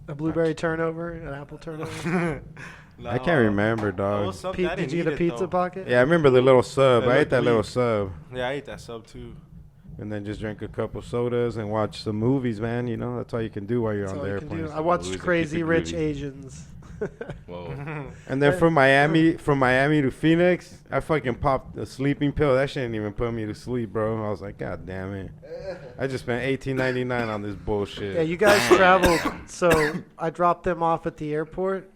A blueberry turnover, an apple turnover. No, I can't remember, it dog. was something I Did didn't you get a eat it, pizza though. pocket? Yeah, I remember the little sub. It I ate looked that little weak. sub. Yeah, I ate that sub too. And then just drank a couple sodas and watch some movies, man. That's all you can do while you're That's on all the you can do. airplane. I watched Movies that keep Crazy it Rich groovy. Asians. Whoa. And then from Miami to Phoenix, I fucking popped a sleeping pill. That shit didn't even put me to sleep, bro. I was like, God damn it. I just spent $18.99 on this bullshit. Yeah, you guys traveled, so I dropped them off at the airport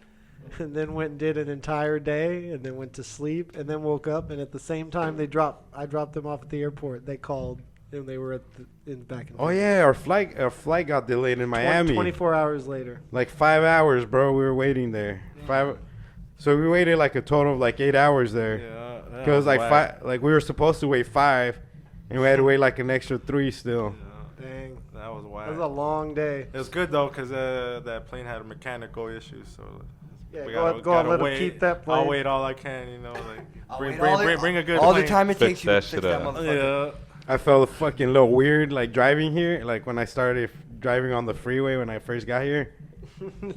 and then went and did an entire day and then went to sleep and then woke up and at the same time I dropped them off at the airport. They called and they were back in. Oh yeah, our flight got delayed in Miami. 24 hours later. Like 5 hours, bro. We were waiting there. So we waited like a total of like 8 hours there. Yeah, that Because was like whack. we were supposed to wait 5, and we had to wait like an extra 3 still. Yeah, Dang. that was That wild. was a long day. It was good though, cause that plane had mechanical issues, so Yeah, we go out and let 'em wait. keep that plane. I'll wait all I can, I'll bring wait bring a good all plane. the time it Fix takes you to that fix shit that up. motherfucker. Yeah. I felt fucking a little weird like driving here. Like when I started driving on the freeway when I first got here,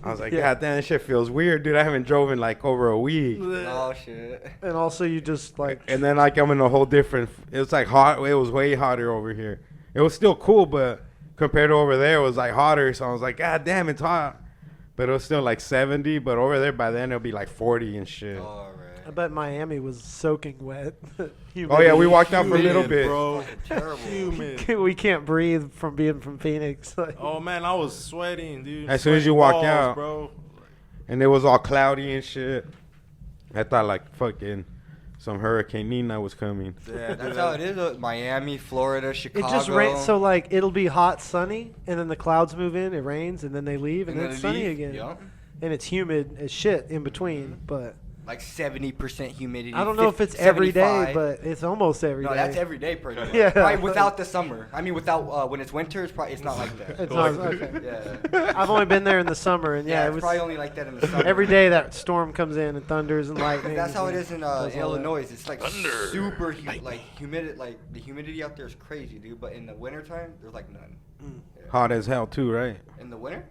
I was like, Yeah. God damn, this shit feels weird, dude. I haven't drove in like over a week. Oh shit. And also, you just like. And then like I'm in a whole different. It was like hot. It was way hotter over here. It was still cool, but compared to over there, it was like hotter. So I was like, God damn, it's hot. But it was still like 70. But over there, by then it'll be like 40 and shit. All right. I bet Miami was soaking wet. Oh yeah, we walked out for a little Humid, bit. bro. Terrible. Humid. We can't breathe from being from Phoenix. Like, Oh man, I was sweating, dude. As soon as you Sweating walked balls, out. bro. And it was all cloudy and shit. I thought like fucking some Hurricane Nina was coming. Yeah, dude, That's how it is. Miami, Florida, Chicago. it just rains. So like it'll be hot, sunny, and then the clouds move in. It rains, and then they leave, and then it's sunny again. Yep. And it's humid as shit in between. But Like 70% humidity. I don't know if it's every day, 75. but it's almost every day. No, that's every day pretty much. Yeah. Probably without the summer. I mean, without when it's winter, it's not like that. It's not, okay. Yeah. I've only been there in the summer, and Yeah, it it's was probably only like that in the summer. every day that storm comes in and thunders and lightning. That's how it is in does all Illinois. It's like super humid. Like the humidity out there is crazy, dude. But in the wintertime, there's like none. Yeah. Hot as hell too, right? In the winter?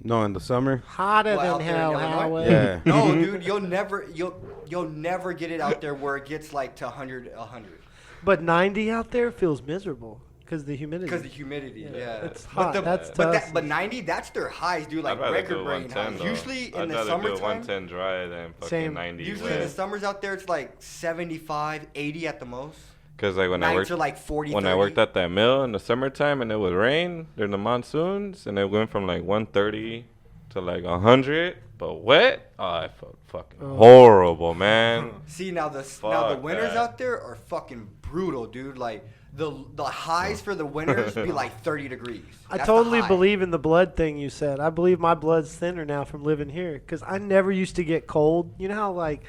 No, in the summer. Hotter Well, out than there in hell, Illinois? Howard. Yeah. No, dude, you'll never get it out there where it gets like to 100. But 90 out there feels miserable because the humidity. Because the humidity, yeah. It's hot. That's but, tough. but 90, that's their highs, dude. Like I'd rather record go breaking 110 highs. though. Usually in I'd the rather go summertime, 110 dry than fucking Same. 90 usually in the wet. summers out there, it's like 75, 80 at the most. Because like when I Nights worked are like 40, when I 30. worked at that mill in the summertime and it would rain during the monsoons and it went from like 130 to like 100, but wet. Oh, I felt fucking horrible, man. See, now the Fuck winters that. out there are fucking brutal, dude. Like the highs for the winters be like 30 degrees. I That's the totally high. believe in the blood thing you said. I believe my blood's thinner now from living here because I never used to get cold. You know how like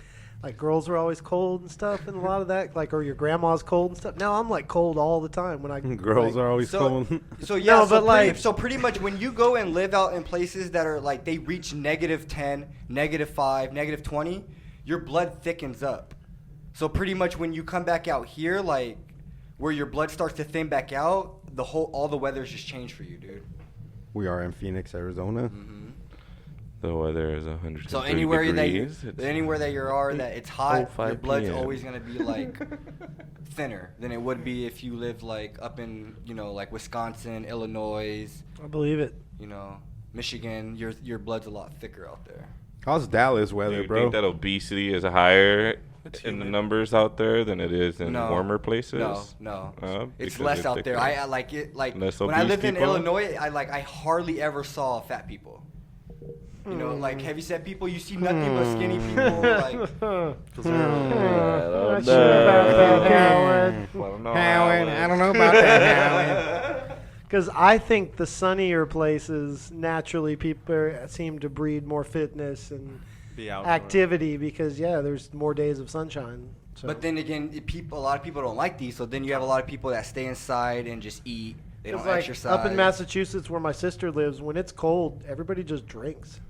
girls are always cold and stuff, and a lot of that, like, or your grandma's cold and stuff. Now I'm like cold all the time when I Girls like, are always So, cold. so yeah, No, so, but like- so pretty much when you go and live out in places that are like they reach -10, -5, -20, your blood thickens up. So pretty much when you come back out here, like where your blood starts to thin back out, all the weather's just changed for you, dude. We are in Phoenix, Arizona. The weather is 100 So anywhere degrees. that you are that it's hot, 05 your blood's PM. always gonna be like thinner than it would be if you lived like up in like Wisconsin, Illinois, I believe it. Michigan. Your blood's a lot thicker out there. How's Dallas Do weather, you bro? think that obesity is higher in the humid. numbers out there than it is in No. warmer places? No. It's Because less they're out there. thicker. I like it. Like Less when I obese lived in people? Illinois, I hardly ever saw fat people. Like heavyset people, you see nothing but skinny people. Like, Not sure about that, Howard. Howard, I don't know about that, Howard. Because I think the sunnier places, naturally, people seem to breed more fitness and Be out activity because, there's more days of sunshine. So. but then again, a lot of people don't like these. So then you have a lot of people that stay inside and just eat. They don't It's like exercise. up in Massachusetts where my sister lives, when it's cold, everybody just drinks.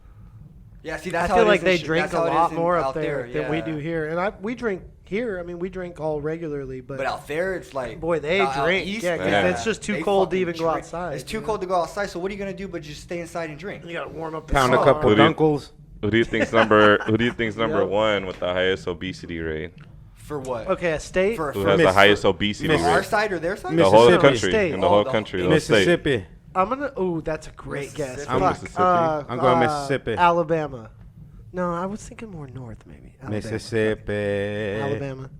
Yeah, see, I that's how feel it like is in they Chi- drink that's a how it is lot in- more up out there than we yeah. do here. And we drink here. I mean, we drink all regularly, but Out there, it's like boy, they out drink. east, Yeah, 'cause Yeah. it's just too they cold to fucking even go drink. outside. It's too cold to go outside. So what are you gonna do but just stay inside and drink? You gotta warm up the Pound a car. couple Who do you- dunkles. Who do you think's number Yep. one with the highest obesity rate? For what? Okay, a state. For, Who for has the Miss- highest obesity Miss- our rate? side or their side? The whole Mississippi. country. State. In the whole Oh, country. Let's say. Mississippi. I'm gonna. Oh, that's a great guess. Mississippi. I'm Fuck. Mississippi. I'm going Mississippi. Alabama. No, I was thinking more north, maybe. Alabama. Mississippi. Alabama.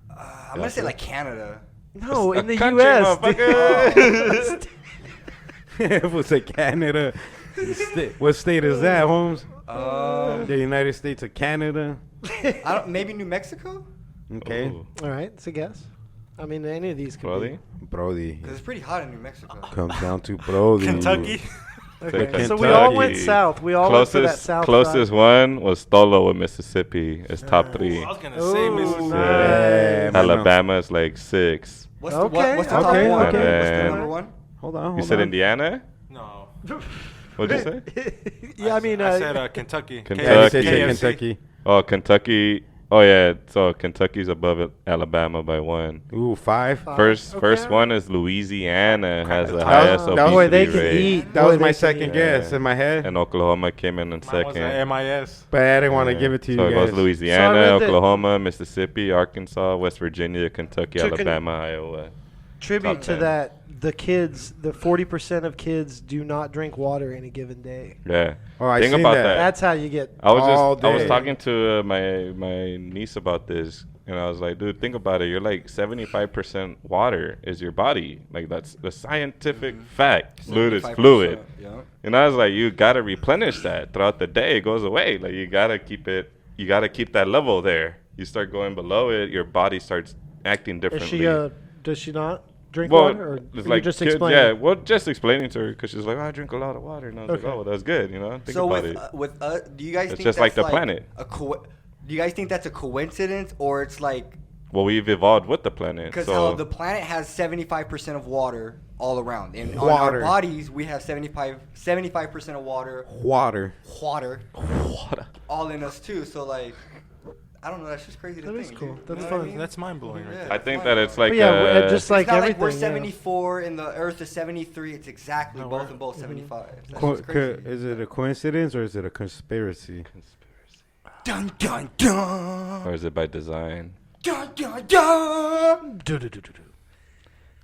I'm gonna say like Canada. No, in the Country, U.S. motherfucker. It was a Canada. What state is that, Holmes? The United States of Canada. Maybe New Mexico? Okay. Ooh. All right, it's a guess. I mean, any of these could Brody? Brody. Because it's pretty hot in New Mexico. Comes down to Brody. Kentucky. be. Okay. Kentucky. So we all went south. We all went for that south Closest side. one was Stolo with Mississippi. It's top three. I was gonna say Ooh, Mississippi. nice. Yeah, man, Alabama is like 6. What's Okay, the, what's the okay, top one? okay. What's the Man. number one? Hold on. You said Indiana? No. What'd you say? Yeah, I mean, I said Kentucky. Kentucky. Yeah, he said KFC. Kentucky. Oh, Kentucky Oh yeah, so Kentucky's above Alabama by 1. Ooh, 5. First one is Louisiana has the That highest was- obesity Boy, they can rate. eat. That Boy, was they my can second eat. guess Yeah. in my head. And Oklahoma came in Mine was second. at MIS. But I didn't want to Yeah. give it to you So it guys. goes Louisiana, So I read that- Oklahoma, Mississippi, Arkansas, West Virginia, Kentucky, Took an- Alabama, Iowa. Tribute Top to 10. that, the 40% of kids do not drink water any given day. Yeah. Oh, I Think seen about that. that. That's how you get. I was all I was day. talking to my niece about this, and I was like, dude, think about it. You're like 75% water is your body. Like that's the scientific fact. Fluid is 75%, fluid. Yeah. And I was like, you gotta replenish that throughout the day. It goes away. Like you gotta keep it. You gotta keep that level there. You start going below it, your body starts acting Is differently. she? Does she not drink well, water? Or it's you like just kids- explaining? Yeah, well, just explaining to her because she's like, oh, I drink a lot of water, and I was Okay. like, oh, well, that's good, you know. Think So about with it. do you guys It's think just that's like the planet. Do you guys think that's a coincidence, or it's like Well, we've evolved with the planet. because So the planet has 75% of water all around, and on Water. our bodies we have 75% of water, Water. water, all in us too. So like, I don't know. That's just crazy to That think. is cool. dude. That's You know what fun. I mean? That's mind blowing right Yeah. there. I think that it's like But yeah, just like It's not everything. like we're yeah. 74 and the Earth is 73. It's exactly No, both we're- and both 75. That's Co- just crazy. is it a coincidence or is it a conspiracy? Dun dun dun. or is it by design? Dun dun dun.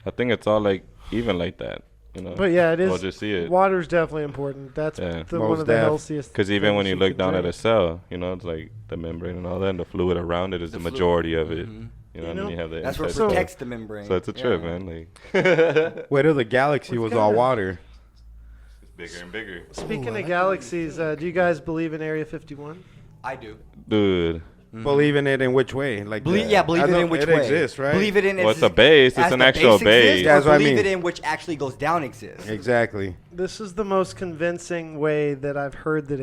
I think it's all like even like that, you know. But yeah, it is. We'll just see it. Water's definitely important. That's Yeah. one Most of the def. healthiest. Because even when things you look can down at drink. a cell, you know, it's like the membrane and all that, and the fluid around it is the, The flu- majority of it. Mhm. You know, You and then know, you have the That's what inside protects shell. the membrane. So it's a trip, Yeah. man. Like, What if the galaxy was all water? it's bigger and bigger. Speaking of galaxies, do you guys believe in Area 51? I do. Dude, Believe in it in which way? Like Believe, the- yeah, believe I it know in which it way. exists, right? Believe it in Well, it's a base. It's as an the actual base. base. Exists, That's or what I believe mean. it in which actually goes down exists. Exactly. This is the most convincing way that I've heard that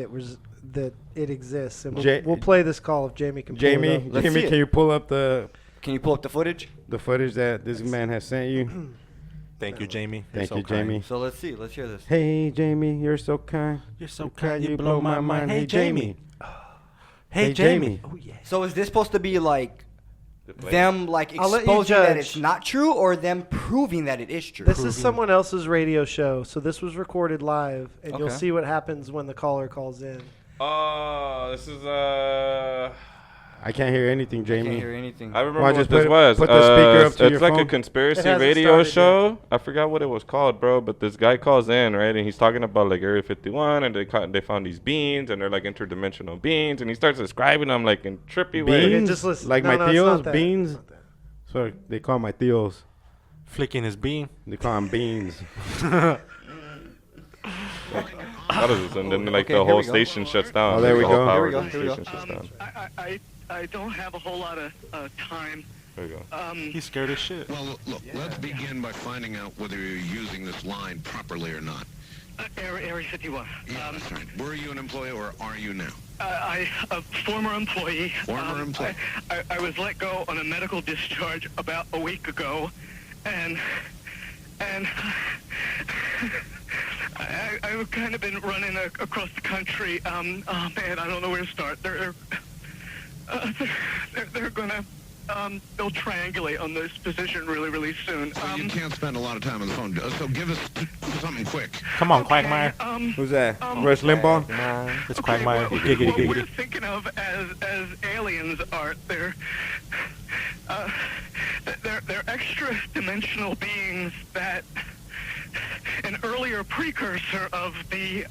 it exists, and we'll play this call if Jamie can. Pull it Jamie, up. Let's Jamie, see it. can you pull up the Can you pull up the footage? footage that this man has sent you? Thank you, Jamie. You're Thank so you, kind. Jamie. So let's see. Let's hear this. Hey, Jamie, you're so kind. You're so kind, kind. you You blow blow my my mind. mind. Hey, Hey, Jamie. Hey, Hey, Jamie. Jamie. Oh yeah. So is this supposed to be like them like I'll let you exposing that it's judge. not true, or them proving that it is true? This is someone else's radio show, so this was recorded live, and you'll Okay. see what happens when the caller calls in. Oh, this is I can't hear anything, I can't Jamie. hear anything. I remember Why what just this put- was. put the speaker up to it's your like a phone? conspiracy It hasn't radio started show. I forgot what it was called, bro. But this guy calls in, right, and he's talking about like Area 51, and they found these beans, and they're like interdimensional beans, and he starts describing them like in trippy ways. Okay, Beans? just listen. Like No, my no, it's tios? not that. Beans? It's not that. So they call my tios. Flicking his bean. They call them beans. What is this? And then like Okay, the here whole we go. station shuts down. Oh, there we The whole go. power Here we go, to the here we go. station shuts down. I don't have a whole lot of time. There we go. He's scared as shit. Well, look, let's begin by finding out whether you're using this line properly or not. Area 51. Yeah, that's right. Were you an employee or are you now? A former employee. Former employee. I was let go on a medical discharge about a week ago, and I've kind of been running across the country. Oh man, I don't know where to start. They're gonna they'll triangulate on this position really soon. So you can't spend a lot of time on the phone. So give us something quick. Come on, Quagmire. Who's that? Rush Limbaugh? It's Quagmire. What Giggity, we're giggity. thinking of as aliens are they're extra dimensional beings that an earlier precursor of the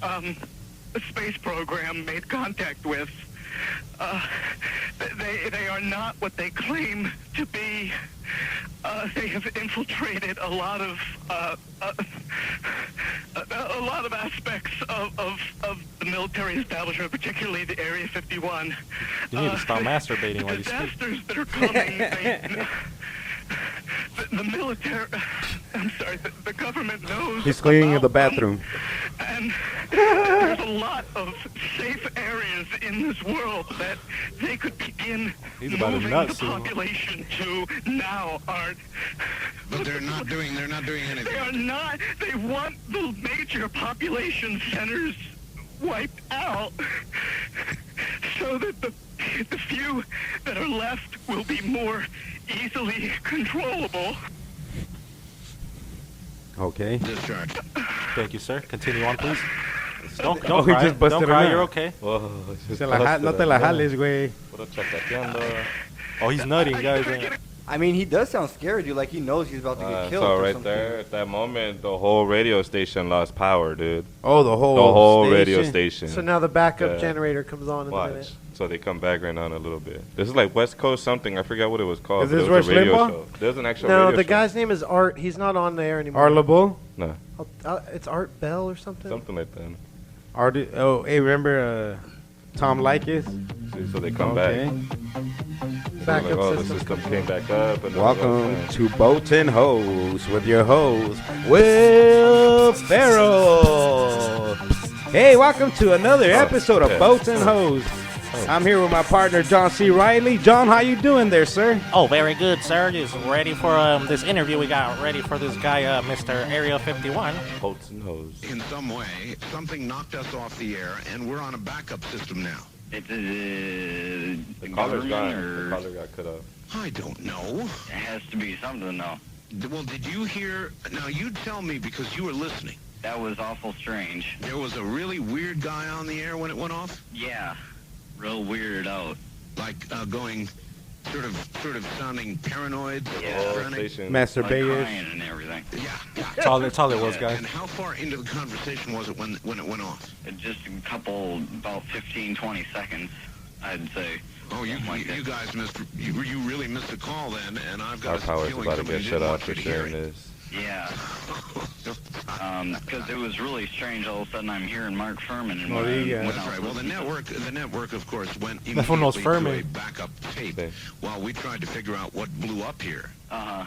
space program made contact with. They are not what they claim to be. They have infiltrated a lot of aspects of the military establishment, particularly the Area 51. You need to stop masturbating while you speak. Disasters that are coming. The military. I'm sorry. The government knows. He's cleaning about the bathroom. and there's a lot of safe areas in this world that they could begin He's about to moving nuts the soon. population to now, Art. But they're not doing anything. They are not. They want the major population centers wiped out so that the The few that are left will be more easily controllable. Okay. Discharge. Thank you, sir. Continue on, please. Don't Oh, he cry. just busted Don't her cry. nut. You're okay. Whoa, No te la jales, güey. Oh, he's nutting, guys. I mean, he does sound scared, dude. Like he knows he's about to get killed. So or right something. there, at that moment, the whole radio station lost power, dude. Oh, the whole station? Radio station. So now the backup Yeah. generator comes on in a Watch. minute. So they come back right now in a little bit. This is like West Coast something. I forgot what it was called. Is but this it was a Rush radio Limbaugh? show. There's an actual No, radio the show. guy's name is Art. He's not on the air anymore. Art LeBeau? No, It's Art Bell or something. something like that. Oh, hey, remember Tom Likas? See, so they come back. Okay. So Backup like, oh, the system. system came back up. And Welcome to Boats and Hoes with your host, Will Ferrell. Hey, welcome to another episode of Boats and Hoes. I'm here with my partner, John C. Riley. John, how you doing there, sir? Oh, very good, sir. Just ready for this interview we got ready for this guy, Mr. Area 51. Boats and Hoes. In some way, something knocked us off the air, and we're on a backup system now. The collar's gone. The collar got cut off. I don't know. It has to be something, though. Well, did you hear? Now, you tell me because you were listening. That was awful strange. There was a really weird guy on the air when it went off? Yeah. Real weirded out. Like going sort of sounding paranoid, Yeah. schizophrenic? Station. Masturbated. Crying and everything. Yeah. That's all it was, guys. And how far into the conversation was it when it went off? Just a couple, about 15, 20 seconds, I'd say. Oh, you Something like that. you guys missed. You really missed a call then, and I've Our got a power's feeling about to somebody get didn't shut off want for you to hear sharing it. this. Yeah. Because it was really strange. All of a sudden, I'm hearing Mark Furman. And Oh, when yeah. I went That's out right. to Well, the listen network, of course, went That one was immediately to a Furman. backup tape Okay. while we tried to figure out what blew up here. Uh-huh.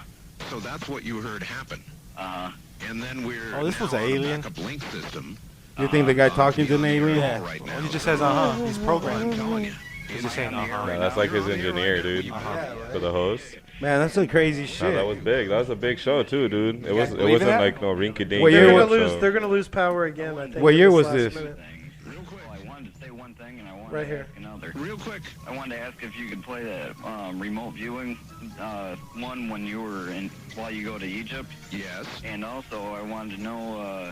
So that's what you heard happen. Uh-huh. And then we're Oh, this was now an on a alien? backup link system. You think the guy talking to an alien? Yeah. Right Well, now. he just says, He's I'm programmed. telling you. He's just saying, No, that's like his engineer, dude. For the host. Man, that's some crazy No, shit. that was big. That was a big show too, dude. It was. It believe in wasn't that? like no rinky dink. What year They're was- gonna lose. They're gonna lose power again. I think. What year was last this? minute. Well, I wanted to say one thing, and I wanted Right to here. ask another. Real quick. I wanted to ask if you could play that remote viewing one when you were in while you go to Egypt, Yes. and also I wanted to know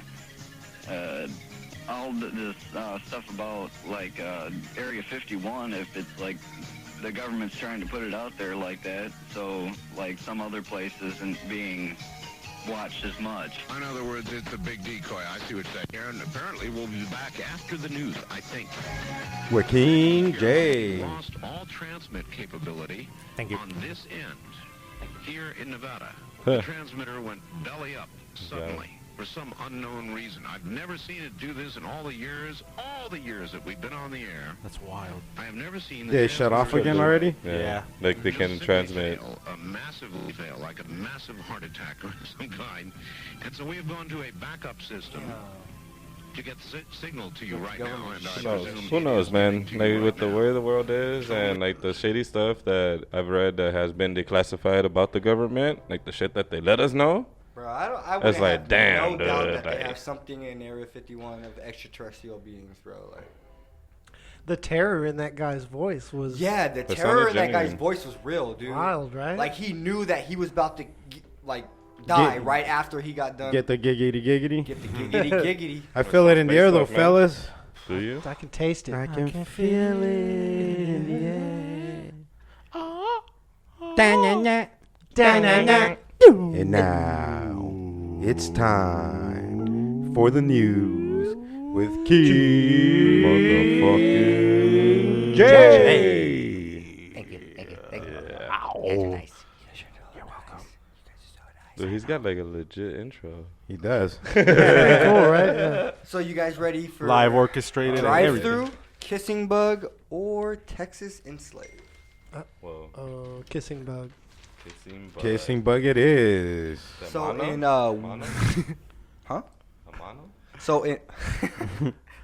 all this stuff about like Area 51. If it's like the government's trying to put it out there like that, so like some other place isn't being watched as much. In other words, it's a big decoy. I see what you're saying here. And apparently we'll be back after the news, I think. With King Jay. Lost all transmit capability Thank you. on this end here in Nevada. The transmitter went belly up suddenly for some unknown reason. I've never seen it do this in all the years that we've been on the air. That's wild. I have never seen Did it shut off again already? Yeah. Like they can Just simply transmit. fail, a massively fail, like a massive heart attack or some kind. And so we have gone to a backup system to get the signal to you right now. And I So, presume who it knows, is man? getting to you Like right with the now. way the world is, and like the shady stuff that I've read that has been declassified about the government, like the shit that they let us know. Bro, I would That's have like, damn, no doubt dude, that they like- have something in Area 51 of extraterrestrial beings, bro. Like, The terror in that guy's voice was yeah, the That terror in sounded that guy's genuine. voice was real, dude. wild, right? Like he knew that he was about to die Get- right after he got done. Get the giggity giggity. Get the giggity giggity. I feel it in the air though, Space stuff, man. fellas. Do you? I can taste it. I can feel it in the air. Da-na-na, da-na-na. And now it's time for the news with King Motherfucking Jay. Thank you. You guys are nice. Dude, he's got like a legit intro. He does. Cool, right? Yeah. So you guys ready for Live orchestrated and drive everything. through, kissing bug, or Texas enslaved? Whoa. Kissing bug. Kissing bug it is. So in Mono? huh? A mono? So in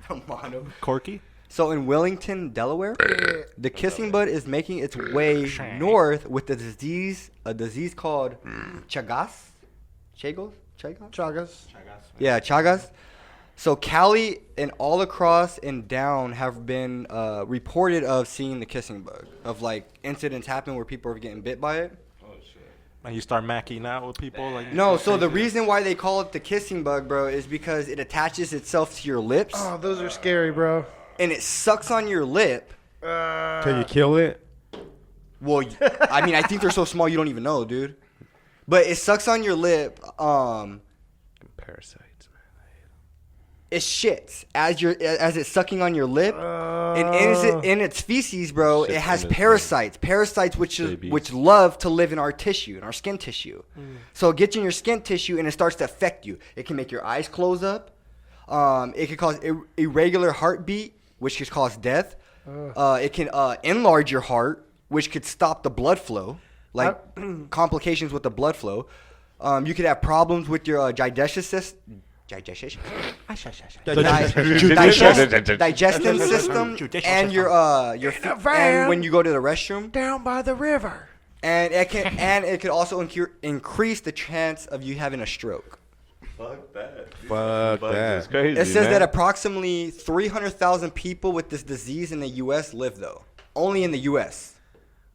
a mono. Corky? So in Wellington, Delaware, the kissing bug is making its way north with a disease called Chagas. Chagos? Chagas? Chagas. Yeah, Chagas. So Cali and all across and down have been reported of seeing the kissing bug. Of like incidents happen where people are getting bit by it. And you start macking out with people like. No, so the reason why they call it the kissing bug, bro, is because it attaches itself to your lips. Oh, those are scary, bro. And it sucks on your lip. Till you kill it. Well, I mean, I think they're so small you don't even know, dude. But it sucks on your lip. Parasites, man. It shits as it's sucking on your lip, and in its feces, bro, it has parasites. Parasites which love to live in our tissue, in our skin tissue. So it gets in your skin tissue and it starts to affect you. It can make your eyes close up. It can cause irregular heartbeat, which could cause death. It can enlarge your heart, which could stop the blood flow, like complications with the blood flow. You could have problems with your digestive system, digestive system, and your and when you go to the restroom down by the river. And it could also increase the chance of you having a stroke. Fuck that. Fuck that. It's crazy, It says that approximately 300,000 people with this disease in the U.S. live, though. Only in the U.S.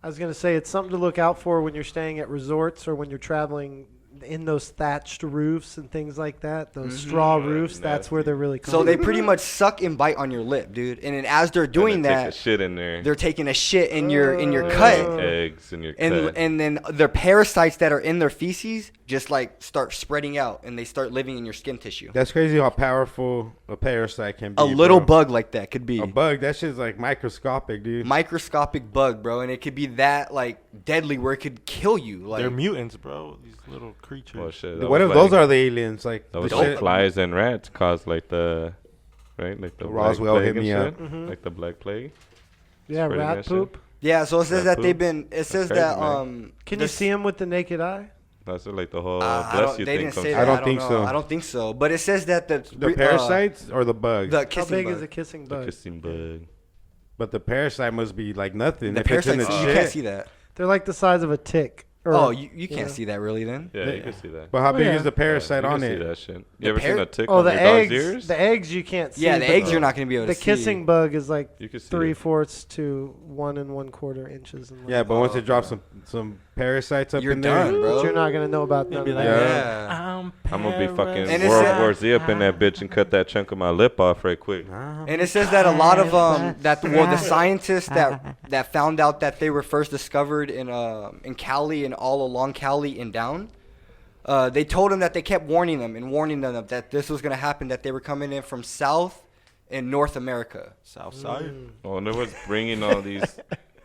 I was going to say it's something to look out for when you're staying at resorts or when you're traveling in those thatched roofs and things like that, those straw roofs. That's where they're really common. So they pretty much suck and bite on your lip, dude. And then as they're doing that, take a shit in there. They're taking a shit in your cut. Eggs in your cut. And then their parasites that are in their feces just like start spreading out and they start living in your skin tissue. That's crazy how powerful a parasite can be. A little bug like that could be. A bug, that shit's like microscopic, dude. Microscopic bug, bro, and it could be that like deadly where it could kill you. Like they're mutants, bro. These little creatures. Well, shit, what if those are the aliens? Like those shit. flies and rats cause like the Roswell hit me up, like the Black Plague. Yeah, rat poop. Yeah, so it says that they've been. It says that Can you see them with the naked eye? That's like the whole bless you they thing. didn't say that. I don't think so. I don't think so. But it says that the parasites or the bugs. The kissing How big bug. is a kissing bug? The kissing bug. But the parasite must be like nothing. The If it's in parasites, its you shit. can't see that. They're like the size of a tick. Oh, you can't see that really then? Yeah, you can see that. But how big yeah. is the parasite you on can it? see that shit. You ever seen a tick Oh, on the your dog's eggs. ears? The eggs you can't see. Yeah, the but eggs you're not going to be able to the see. kissing bug is like You can see 3/4 to 1 1/4 inches. In length. Yeah, but once it drops some parasites up You're in done, there, bro. But you're not gonna know about none of that. Yeah. I'm gonna be fucking And it's World a- War Z up in that bitch and cut that chunk of my lip off right quick. And it says that a lot of the scientists that found out that they were first discovered in Cali and all along Cali and down, they told them that they kept warning them that this was gonna happen, that they were coming in from South and North America. South side. Oh, and it was bringing all these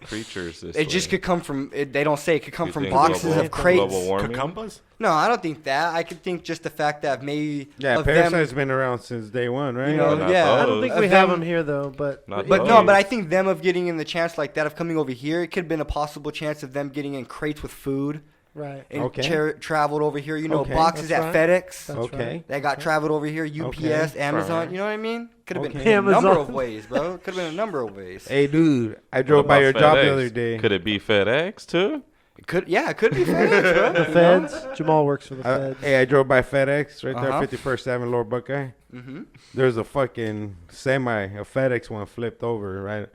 creatures. This It just way. could come from. They don't say it could come You from think boxes of crates. global warming? Cucumbers? No, I don't think that. I could think just the fact that maybe yeah, of parasites them, been around since day one, right? you know, Not yeah. I don't think Of we have them- them here though, but Not But those. no, but I think them of getting in the chance like that of coming over here, it could have been a possible chance of them getting in crates with food right. and Okay. traveled over here. You know, Okay. boxes That's at right. FedEx. That's Okay. right. That got traveled over here, UPS, Okay. Amazon. Right. You know what I mean? Could have been Okay. a number Amazon. of ways, bro. Could have been a number of ways. Hey, dude, I What drove by about your job the FedEx? other day. Could it be FedEx too? It could be FedEx, bro. The feds. Jamal works for the feds. Hey, I drove by FedEx right there, Uh-huh. 51st Avenue, Lower Buckeye. Mm-hmm. There's a fucking a FedEx one flipped over, right?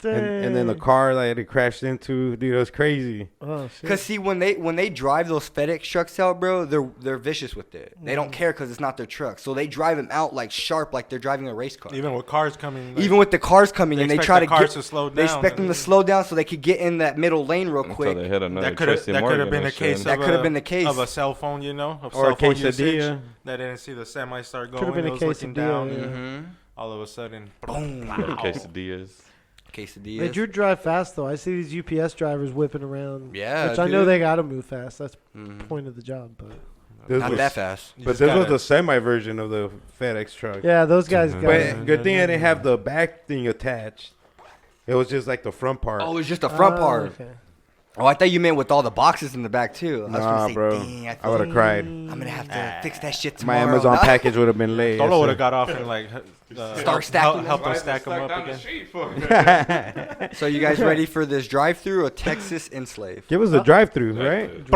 And then the car that it crashed into, dude, it was crazy. Oh shit. Cause see, when they drive those FedEx trucks out, bro, they're vicious with it. They don't care because it's not their truck, so they drive them out like sharp, like they're driving a race car. Even with cars coming. Even with the cars coming, They and they expect try the to cars get, to slow they down, expect them to and- slow down so they could get in that middle lane real Until quick. they hit another That could have Tracy been Morgan a and case shit. That of could have been the case. of a cell phone, you know, of Or a cell phone usage. quesadilla. That didn't see the semi start Could've going. been It a was looking quesadilla, down. yeah. Mm-hmm. All of a sudden, Boom. Quesadillas. Quesadillas. They do drive fast though. I see these UPS drivers whipping around. Yeah, Which I know dude. they gotta move fast. That's Mhm. the point of the job. But This Not was- that fast. You But just this was gotta- the semi version of the FedEx truck. yeah, those guys got. But good thing I didn't have the back thing attached. It was just like the front part. Oh, it's just the front part. Okay. Oh, I thought you meant with all the boxes in the back too. I was Nah, gonna say, bro. dang, I would have cried. I'm gonna have to fix that shit My tomorrow. Amazon package would have been late. Solo would have got off and like Start stacking help them. them stack them up again. So you guys ready for this drive-through or Texas Enslave? Give us a drive-through, right?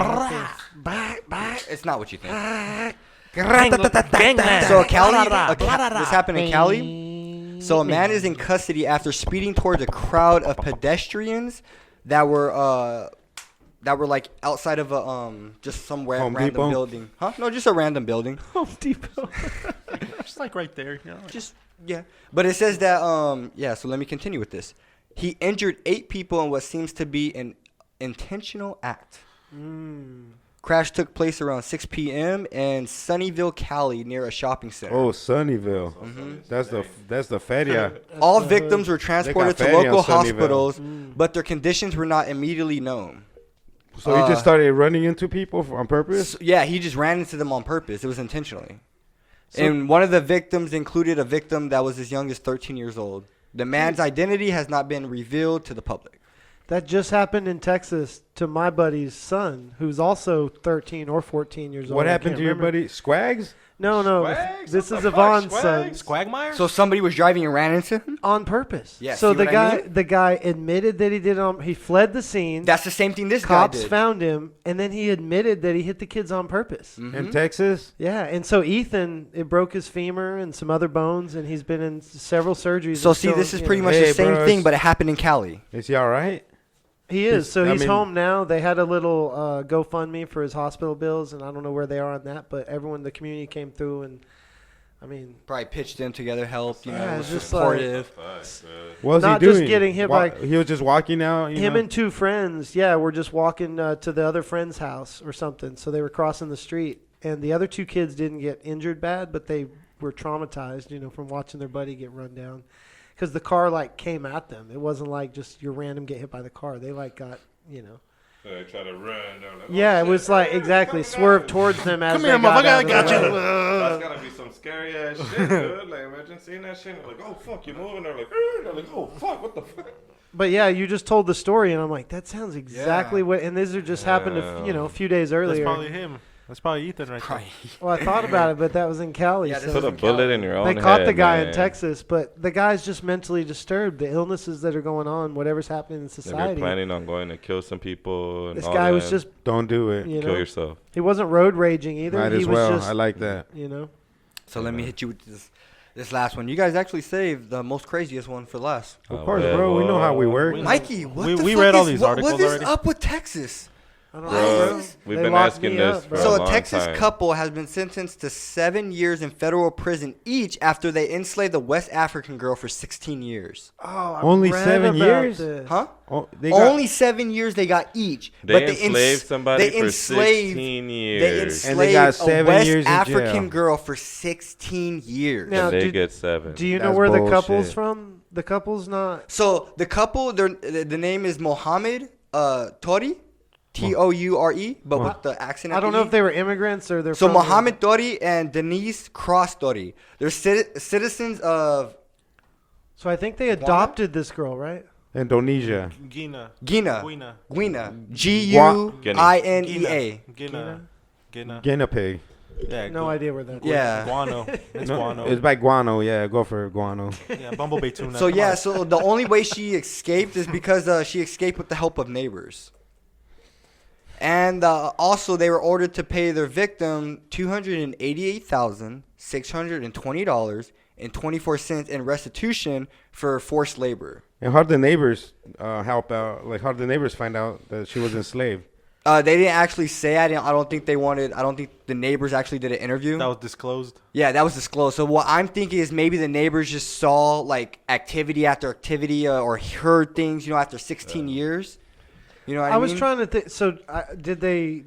Back. It's not what you think. Gangland. So this happened in Cali. So a man is in custody after speeding towards a crowd of pedestrians that were like outside of a just some random building. Huh? No, just a random building. Home Depot. Just like right there. You know, Just yeah. But it says that so let me continue with this. He injured 8 people in what seems to be an intentional act. Crash took place around 6 p.m. in Sunnyvale, Cali, near a shopping center. Oh, Sunnyvale. That's the feria. All victims were transported to local hospitals, but their conditions were not immediately known. So he just started running into people on purpose? Yeah, he just ran into them on purpose. It was intentionally. And one of the victims included a victim that was as young as 13 years old. The man's identity has not been revealed to the public. That just happened in Texas to my buddy's son, who's also 13 or 14 years old. What happened to your buddy? Squags? No. Squags? This What is the Yvonne's fuck, son. Squagmire? So somebody was driving and ran into him? On purpose. Yeah, so see what I mean? the guy admitted that he did he fled the scene. That's the same thing this Cops guy did. found him, and then he admitted that he hit the kids on purpose. In Texas? Yeah, and so Ethan, it broke his femur and some other bones, and he's been in several surgeries. So and see, still, this is you pretty know. much the same thing, but it happened in Cali. Is he all right? He is. So he's I mean- home now. They had a little GoFundMe for his hospital bills, and I don't know where they are on that, but everyone in the community came through, and I mean, Probably pitched in together, helped, Yeah, was it's just supportive. What was Not he doing? just getting hit by- He was just walking out. him and 2 friends, were just walking to the other friend's house or something. So they were crossing the street, and the other 2 kids didn't get injured bad, but they were traumatized, from watching their buddy get run down. Because the car, came at them. It wasn't like just your random get hit by the car. They, got, So they try to run. Like, Yeah, it was exactly, swerve towards them as Come they here, got motherfucker, out I of got the you. way. That's gotta be some scary ass shit, dude. Like, imagine seeing that shit. And like, oh fuck, you're moving. They're like, oh fuck, what the fuck? But yeah, you just told the story, and I'm like, that sounds exactly what. And these are just happened, a few days That's earlier. probably him. That's probably Ethan right there. Well, I thought about it, but that was in Cali. Yeah, so Put a bullet in your own they head. caught the guy man. in Texas, but the guy's just mentally disturbed. The illnesses that are going on, whatever's happening in If society. you're planning on going to kill some people, and This all guy was that, just, Don't do it. kill yourself. he wasn't road raging either. Might he as was well. just, I like that. So let me hit you with this last one. You guys actually saved the most craziest one for last. Of course, bro. We know how we work. Mikey, what the we fuck read all is- these what- articles What is already. up with Texas? I don't Bro, know. we've They been locked asking me this up, for bro. a So long a Texas time. couple has been sentenced to 7 years in federal prison each after they enslaved a West African girl for 16 years. Oh, I Only read 7 about years? this. Huh? Oh, they got- Only 7 years they got each. They but enslaved somebody they for enslaved- 16 They years. enslaved And they got a 7 West years in African jail. girl for 16 years. Now, And they do- get 7. Do you know That's where the bullshit. couple's from? The couple's not. So the couple, the name is Mohammed Tori, Toure, but with the accent. I at don't the know E. if they were immigrants or they're So from Mohammed Tori and Denise Cross Tori, they're citizens of So I think they adopted this girl, right? Indonesia. Guinea. Guinea. Guinea. Guinea. Guinea. Guinea. Guinea pig. Yeah. No idea where that is. Yeah. Guano. It's No, guano. it's by guano. Yeah, go for guano. Yeah, bumblebee tuna. So Come yeah, on. so the only way she escaped is because she escaped with the help of neighbors. And also, they were ordered to pay their victim $288,620.24 in restitution for forced labor. And how did the neighbors help out? Like, how did the neighbors find out that she was enslaved? They didn't actually say. I don't think they wanted. I don't think the neighbors actually did an interview. That was disclosed. Yeah, that was disclosed. So what I'm thinking is maybe the neighbors just saw like activity after activity or heard things, after 16 years. You know what I mean? I was trying to think. So did they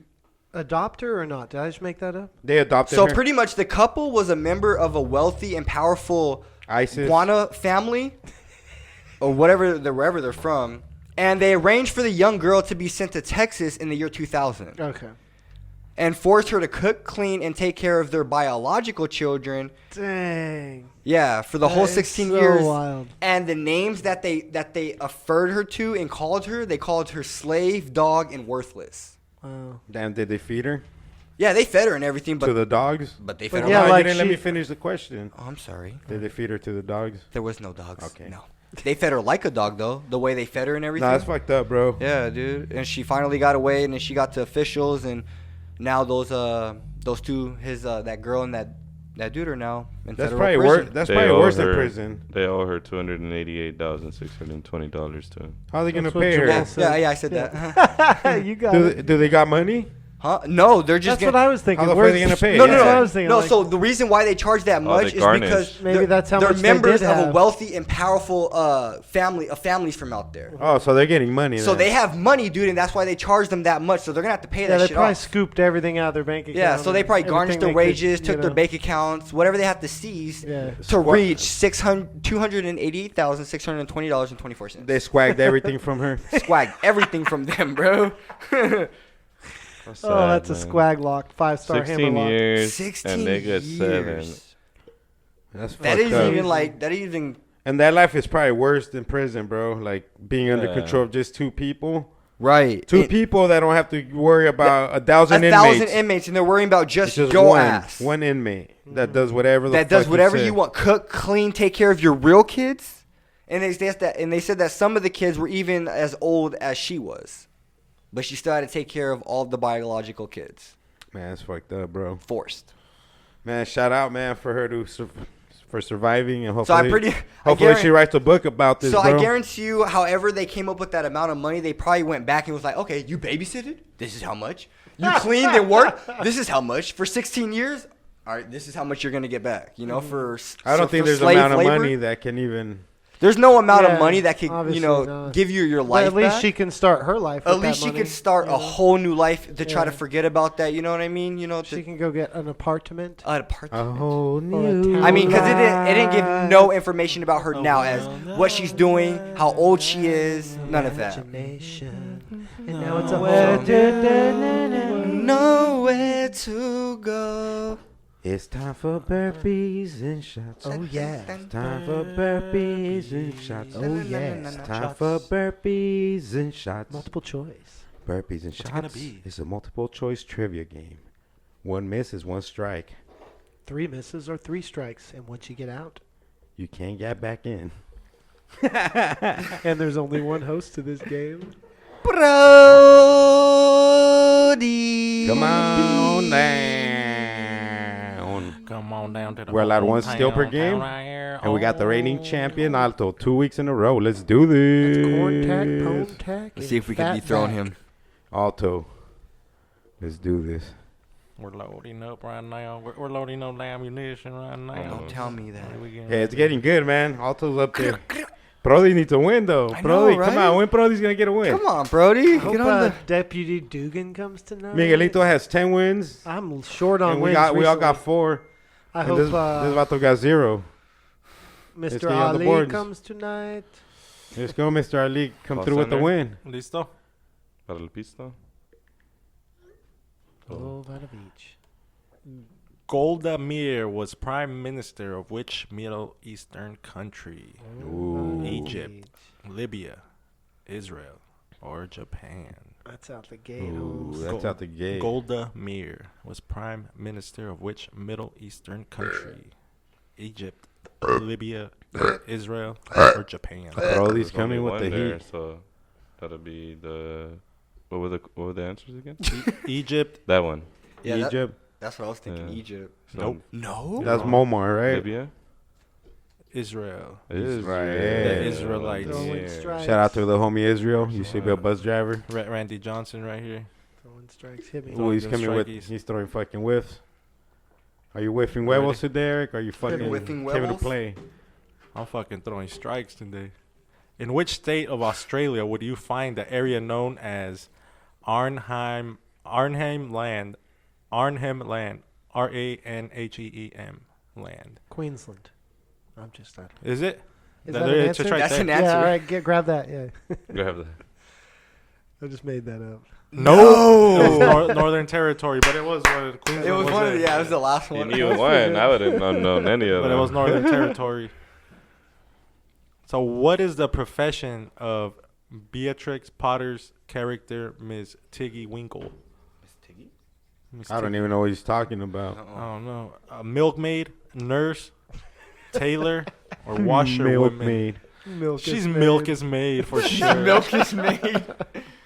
adopt her or not? Did I just make that up? They adopted So her? pretty much the couple was a member of a wealthy and powerful ISIS. Guana family or wherever they're from. And they arranged for the young girl to be sent to Texas in the year 2000. Okay. And forced her to cook, clean, and take care of their biological children. Dang. Yeah, for the whole That is 16 so years. wild. And the names that they referred her to and called her, they called her slave, dog, and worthless. Wow. Damn, did they feed her? Yeah, they fed her and everything, but to the dogs? But they But fed her. yeah, No, like you didn't let she- me finish the question. Oh, I'm sorry. Did they feed her to the dogs? There was no dogs. Okay. No. They fed her like a dog, though, the way they fed her and everything. Nah, that's fucked up, bro. Yeah, dude. And she finally got away, and then she got to officials, and now those those two, that girl and that dude are now in That's federal probably prison. worse. That's probably worse than prison. They owe her $288,620 to. How are they gonna That's what pay her? Jamal said. Yeah, I said that. You got it. Do they got money? Huh? No, they're just. That's what I was thinking. How the fuck are they gonna pay? No, That's no, what I no. was thinking. No, like, so the reason why they charge that much is garnish. because Maybe that's how they're much they members did of a have. wealthy and powerful families from out there. Oh, so they're getting money. So then. they have money, dude, and that's why they charge them that much. So they're gonna have to pay yeah, that they shit probably off. scooped everything out of their bank account. Yeah, so they probably and garnished their everything they wages, could, took you their know. bank accounts, whatever they have to seize Yeah. to reach $288,620.24. They swagged everything from her. Swagged everything from them, bro. Oh, that's a squag lock, 5-star hammer 16 lock. years. 16 and they get 7. years. That's That fucked isn't up. even like that. Even And that life is probably worse than prison, bro. Like being under Yeah. control of just 2 people. right. Two people that don't have to worry about 1,000 a inmates. 1,000 inmates, and they're worrying about It's just just your one, ass. one inmate that does whatever the That does fuck whatever say. you want. Cook, clean, take care of your real kids. And they said that some of the kids were even as old as she was, but she still had to take care of all the biological kids. Man, that's fucked up, bro. Forced. Man, shout out, man, for her for surviving, and So hopefully, I she writes a book about this, So bro. I guarantee you, however they came up with that amount of money, they probably went back and was like, okay, you babysitted? This is how much. You cleaned and worked? This is how much. For 16 years? All right, this is how much you're going to get back. You know, I don't think there's an amount of money that can even... There's no amount Yeah, of money that could, obviously not. give you your But life at least back. she can start her life. At with least that she money, could start you a know? whole new life to try to Yeah. forget about that. You know what I mean? You know, She can go get an apartment. an apartment. A whole Or a new... town. I mean, because it didn't give no information about her now as what she's doing, how old she is, none of that. Imagination. And now it's a Nowhere whole Nowhere to go. It's time for burpees and shots. Oh yeah. It's time for burpees and shots. Oh yeah. It's time for burpees and shots. Multiple choice. Burpees and What's it gonna shots be? is a multiple choice trivia game. 1 miss is 1 strike. 3 misses or 3 strikes, and once you get out, You can't get back in. and there's only one host to this game. Brody. Come on down. Come on down to the We're allowed 1 hometown steal per game. right here. And we got the reigning Oh. champion, Alto, 2 weeks in a row. Let's do this. That's corn tack, pone tack. Let's see if we can and dethrone fat him. back. Alto. Let's do this. We're loading up right now. We're loading up the ammunition right now. Don't tell me that. Here we go. Yeah, it's getting good, man. Alto's up there. Brody needs to win, though. I Brody, know, come right? on. When Brody's going to get a win? Come on, Brody. I hope Get on the. Deputy Dugan comes tonight. Miguelito has 10 wins. I'm short on And wins. we all got recently. 4. I And hope this Vato got 0. Let's Mr. stay on the Ali boards. comes tonight. Let's go, Mr. Ali. Come Call through with the center. win. Listo? Para el pisto. Oh, Vanovich. Golda Meir was prime minister of which Middle Eastern country? Ooh. Egypt, Libya, Israel, or Japan? That's out the gate, Ooh, Holmes. that's out the gate. Golda Meir was prime minister of which Middle Eastern country? Egypt, Libya, Israel, or Japan? Brody's There's coming only with one the there, heat. So that'll be the. What were the answers again? Egypt, That one. Yeah, Egypt. that's what I was thinking. Yeah. Egypt. So No. That's Momar, right? Libya. Israel. Israel. The Israelites. Throwing strikes. Shout out to the homie Israel. You should be a bus driver. Randy Johnson right here. Throwing strikes. Hit me. Ooh, he's them coming with. strikies. He's throwing fucking whiffs. Are you whiffing Ready? huevos today, Eric? Are you fucking whiffing giving a huevos? play? I'm fucking throwing strikes today. In which state of Australia would you find the area known as Arnhem Land, Ranhem, land? Queensland. I'm just not. Is it? Is No, that there- an it's answer? right That's there. an Yeah, answer. all right, grab that. Yeah, Go have that. I just made that up. No, it was Northern Territory, but it was Queensland. It was one of it? the, yeah, it was the last You one. knew one. I would have not known any of But them. it was Northern Territory. So, what is the profession of Beatrix Potter's character, Miss Tiggy Winkle? Miss I don't Tiggy. even know what he's talking about. I don't know. A milkmaid, nurse, tailor, or washerwoman? Milkmaid. Milk She's is milk made. is made for sure. Milk is made.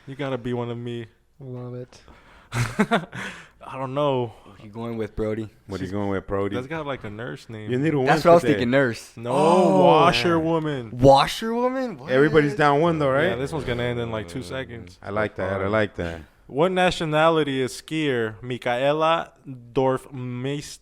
You gotta be one of me. Love it. I don't know. What are you going with, Brody? What are you going with, Brody? That's got like a nurse name. You need a win That's what I was today. thinking, nurse. No, washerwoman. Washerwoman? What? Everybody's down one though, right? Yeah, this one's gonna end in like 2 seconds. I like that. I like that. What nationality is skier Michaela Dorfmeister?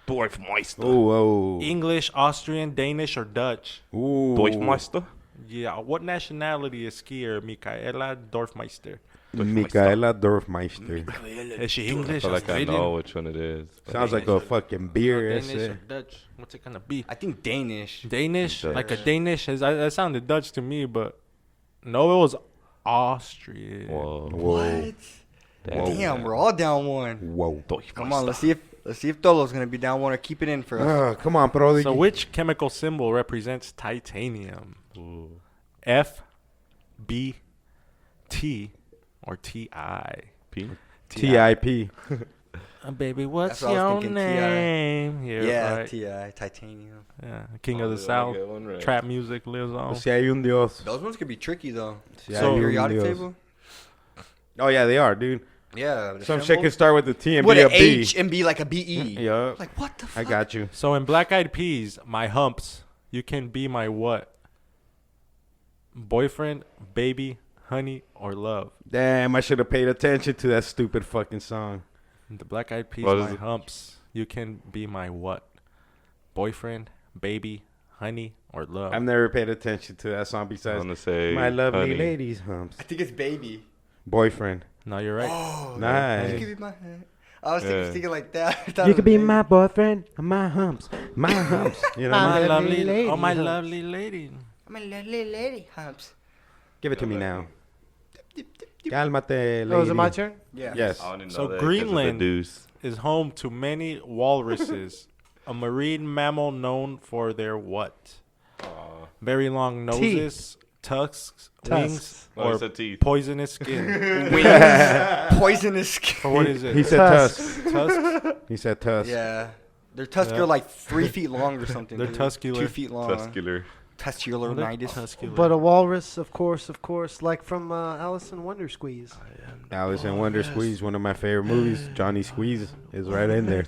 Dorfmeister. Ooh, English, Austrian, Danish, or Dutch? ooh. Dorfmeister. Yeah. What nationality is skier Michaela Dorfmeister? Michaela Dorfmeister. Is she I English? feel like I Australian? know which one it is. Sounds like a fucking beer. Danish or Dutch? What's it gonna be? I think Danish. Danish? Dutch. Like a Danish? That sounded Dutch to me, but no, it was Austrian. Whoa. What? Damn, we're all down one. Whoa. Come on, let's see if Dolo's gonna be down one or keep it in for us. Come on, Brody. So which chemical symbol represents titanium? F, B, T, or T-I? P. TIP. Baby, what's That's what I was your thinking, name? Yeah, right. T.I. Titanium. Yeah, King of the did I South. get one right? Trap music lives on. Si hay un Dios. Those ones could be tricky though. Si So- hay un Periodic Dios. table. Oh yeah, they are, dude. Yeah. the Some shit symbols. can start with a T and With be a an B. H and be like a B-E. Yeah. Like what the fuck? I got you. So in Black Eyed Peas, my humps, you can be my what? Boyfriend, baby, honey, or love? Damn, I should have paid attention to that stupid fucking song. The Black Eyed Peas, What is my it? humps, you can be my what? Boyfriend, baby, honey, or love? I've never paid attention to that song I'm besides gonna say My Lovely honey. Ladies Humps. I think it's baby. Boyfriend. No, you're right. Oh, Nice. You could be my. I was Yeah. thinking like that. I thought You it could was be baby. my boyfriend, my humps, my humps. You know, My my lovely lady oh, my humps. lovely lady. My lovely lady humps. Give it to me now. Cálmate, lady. Oh, is it my turn? Yeah. Yes. I only know So that 'cause of the Greenland- deuce. Is home to many walruses, a marine mammal known for their what? Very long noses, tusks, wings, Tusks. Oh, or it's a teeth. poisonous skin. Poisonous skin. Or what is it? He said Tusks. tusk. Tusks? He said tusk. Yeah. Their tusks Yeah. are like 3 feet long or something. They're dude. tuscular. 2 feet long. Tuscular. Tuscular nitis. Tuscular. But a walrus, of course, like from Alice in Wonder Squeeze. Alice in Wonder Squeeze, one of my favorite movies. Johnny Squeeze is right in there.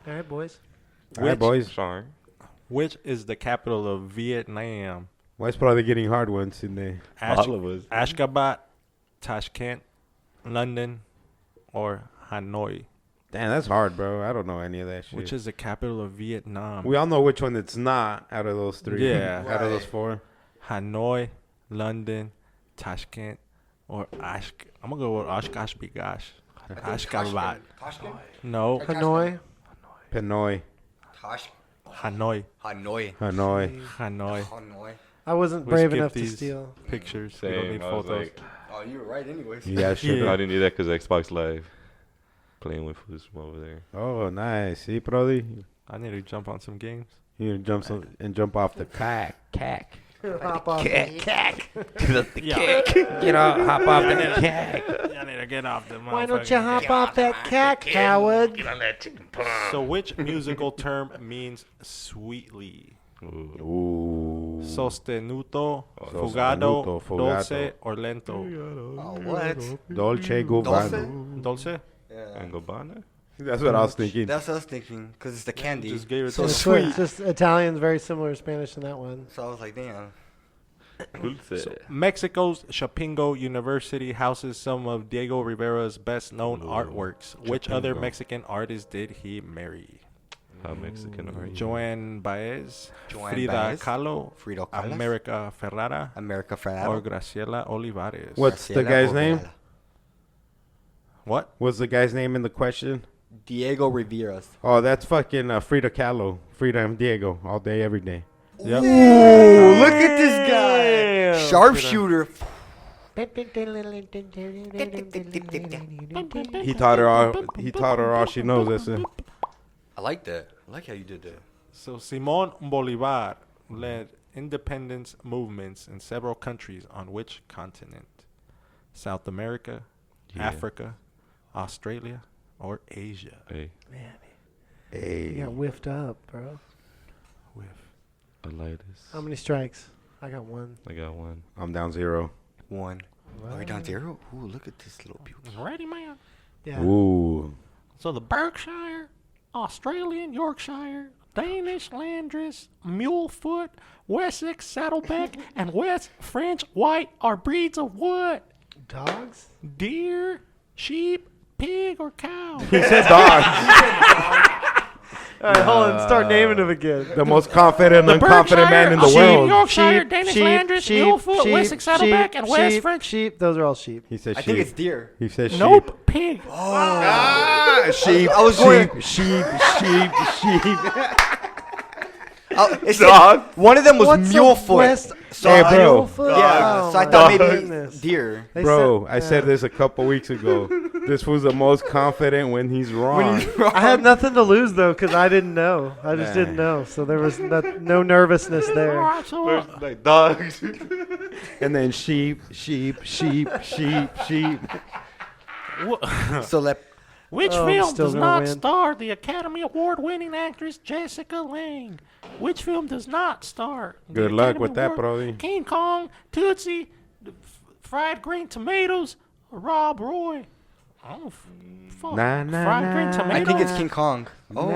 All right, boys. All right, boys. Sorry. Which is the capital of Vietnam? Why is probably getting hard ones in there? All of us. Ashgabat, Tashkent, London, or Hanoi? Damn, that's hard, bro. I don't know any of that shit. Which is the capital of Vietnam? We all know which one it's not out of those three. Yeah. Out of those Right. four. Hanoi, London, Tashkent, or I'm gonna go with Ashgabat. Ashgabat. Tashkent? No, Hanoi. Hanoi. Tosh. Hanoi. Hanoi. Hanoi. Hanoi. Hanoi. I wasn't We brave skipped enough to these steal. pictures. We don't Same. need I was photos. like, Oh, you were right anyways. Yeah, sure. I didn't do that because Xbox Live. Playing with who's from over there. Oh, nice. See, Brody? I need to jump on some games. You jump off the cack. Hop off the- Get off, hop off the cack. I need to get off the Why don't you hop off that cat, coward? So which musical term means sweetly? Ooh. Sostenuto, Sostenuto, fugado, fugato. dulce, or lento? Oh, what? Dolce Gabbana. Dulce? Yeah. And Gabbana? That's what I was thinking. That's what I was thinking, because it's the candy. Just gave it so to It's sweet. just Italian's very similar to Spanish in that one. So I was like, damn. Dulce. Mexico's Chapingo University houses some of Diego Rivera's best known artworks. Which other Chapingo. Mexican artist did he marry? How Mexican are you? Joan Baez, Joan Frida Baez, Kahlo, Frida Kahlo, America Ferrara, America or Ferrara. Graciela Olivares. What's the guy's name? What? What's the guy's name in the question? Diego Rivera's. Oh, that's fucking Frida Kahlo. Frida and Diego. All day, every day. Yep. Ooh, look at this guy. Sharpshooter. He taught her all she knows. That's it. I like that. I like how you did that. So Simón Bolívar led independence movements in several countries on which continent? South America, Yeah. Africa, Australia, or Asia? Hey, Man, Hey. you got whiffed up, bro. With Elitis. How many strikes? I got one. I got one. I'm down 0. One. Oh, you're down there. Ooh, look at this little beauty. Ready, man? Yeah. Ooh. So the Berkshire, Australian Yorkshire, Danish Landrace, Mulefoot, Wessex Saddleback, and West French White are breeds of what? Dogs? Deer, sheep, pig, or cow? He said dogs. All right, hold on. Start naming them again. The most confident and unconfident man in the Australian world. Yorkshire, Danish Landrace, Mulefoot, Wessex Saddleback, and West French. Sheep. Those are all sheep. He said I sheep. think it's deer. He said sheep. Nope, pig. Sheep. I was going- sheep. It's Dog. One of them was What's Mulefoot. West? So Hey, I- bro. Mulefoot? Yeah, Oh, so I my thought maybe goodness. deer. They Bro, said- I said this a couple weeks ago. This was the most confident when he's wrong. I had nothing to lose though, because I didn't know. I just didn't know, so there was no nervousness All there. right, so Like dogs. And then sheep. So let which Oh, I'm film still does gonna not win. star the Academy Award-winning actress Jessica Lange? Which film does not star? the Good luck Academy with that, Award- Brody. King Kong, Tootsie, Fried Green Tomatoes, or Rob Roy. Oh, fuck. Nah, nah, Fried Green nah. Tomatoes. I think it's King Kong. Oh,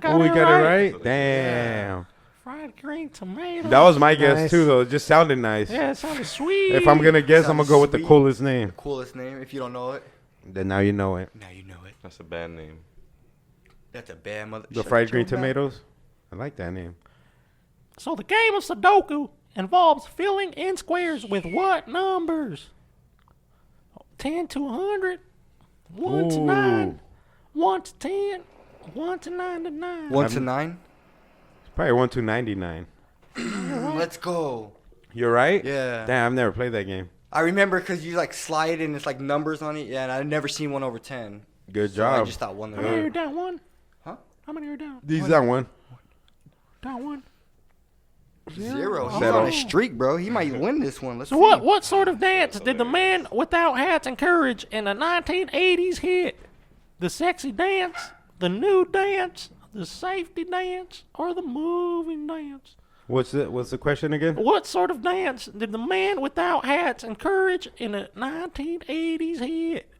Got we it got it right. right? Damn. Fried Green Tomatoes. That was my guess, Nice. too, though. It just sounded nice. Yeah, it sounded sweet. If I'm going to guess, I'm going to go with the Sweet. coolest name. coolest name. If you don't know it, Then now you know it. now you know it. That's a bad name. That's a bad mother. The Shut fried green your mouth. tomatoes. I like that name. So the game of Sudoku involves filling in squares with what numbers? 10 to 100, 1 to Ooh. 9, 1 to 10, 1 to 9 to 9. 1 to 9. It's probably 1 to 99. Let's go. You're right? Yeah. Damn, I've never played that game. I remember because you like slide and it's like numbers on it. Yeah, and I've never seen 1 over 10. Good So I job. just thought 1 How many are there. down? 1? Huh? How many are down? These that one. Down 1. 0. He's Settle. on a streak, bro. He might win this one. Let's So see. what sort of dance did the man without hats and courage in the 1980s hit? The sexy dance, the nude dance, the safety dance, or the moving dance? What's the question again? What sort of dance did the man without hats and courage in the 1980s hit?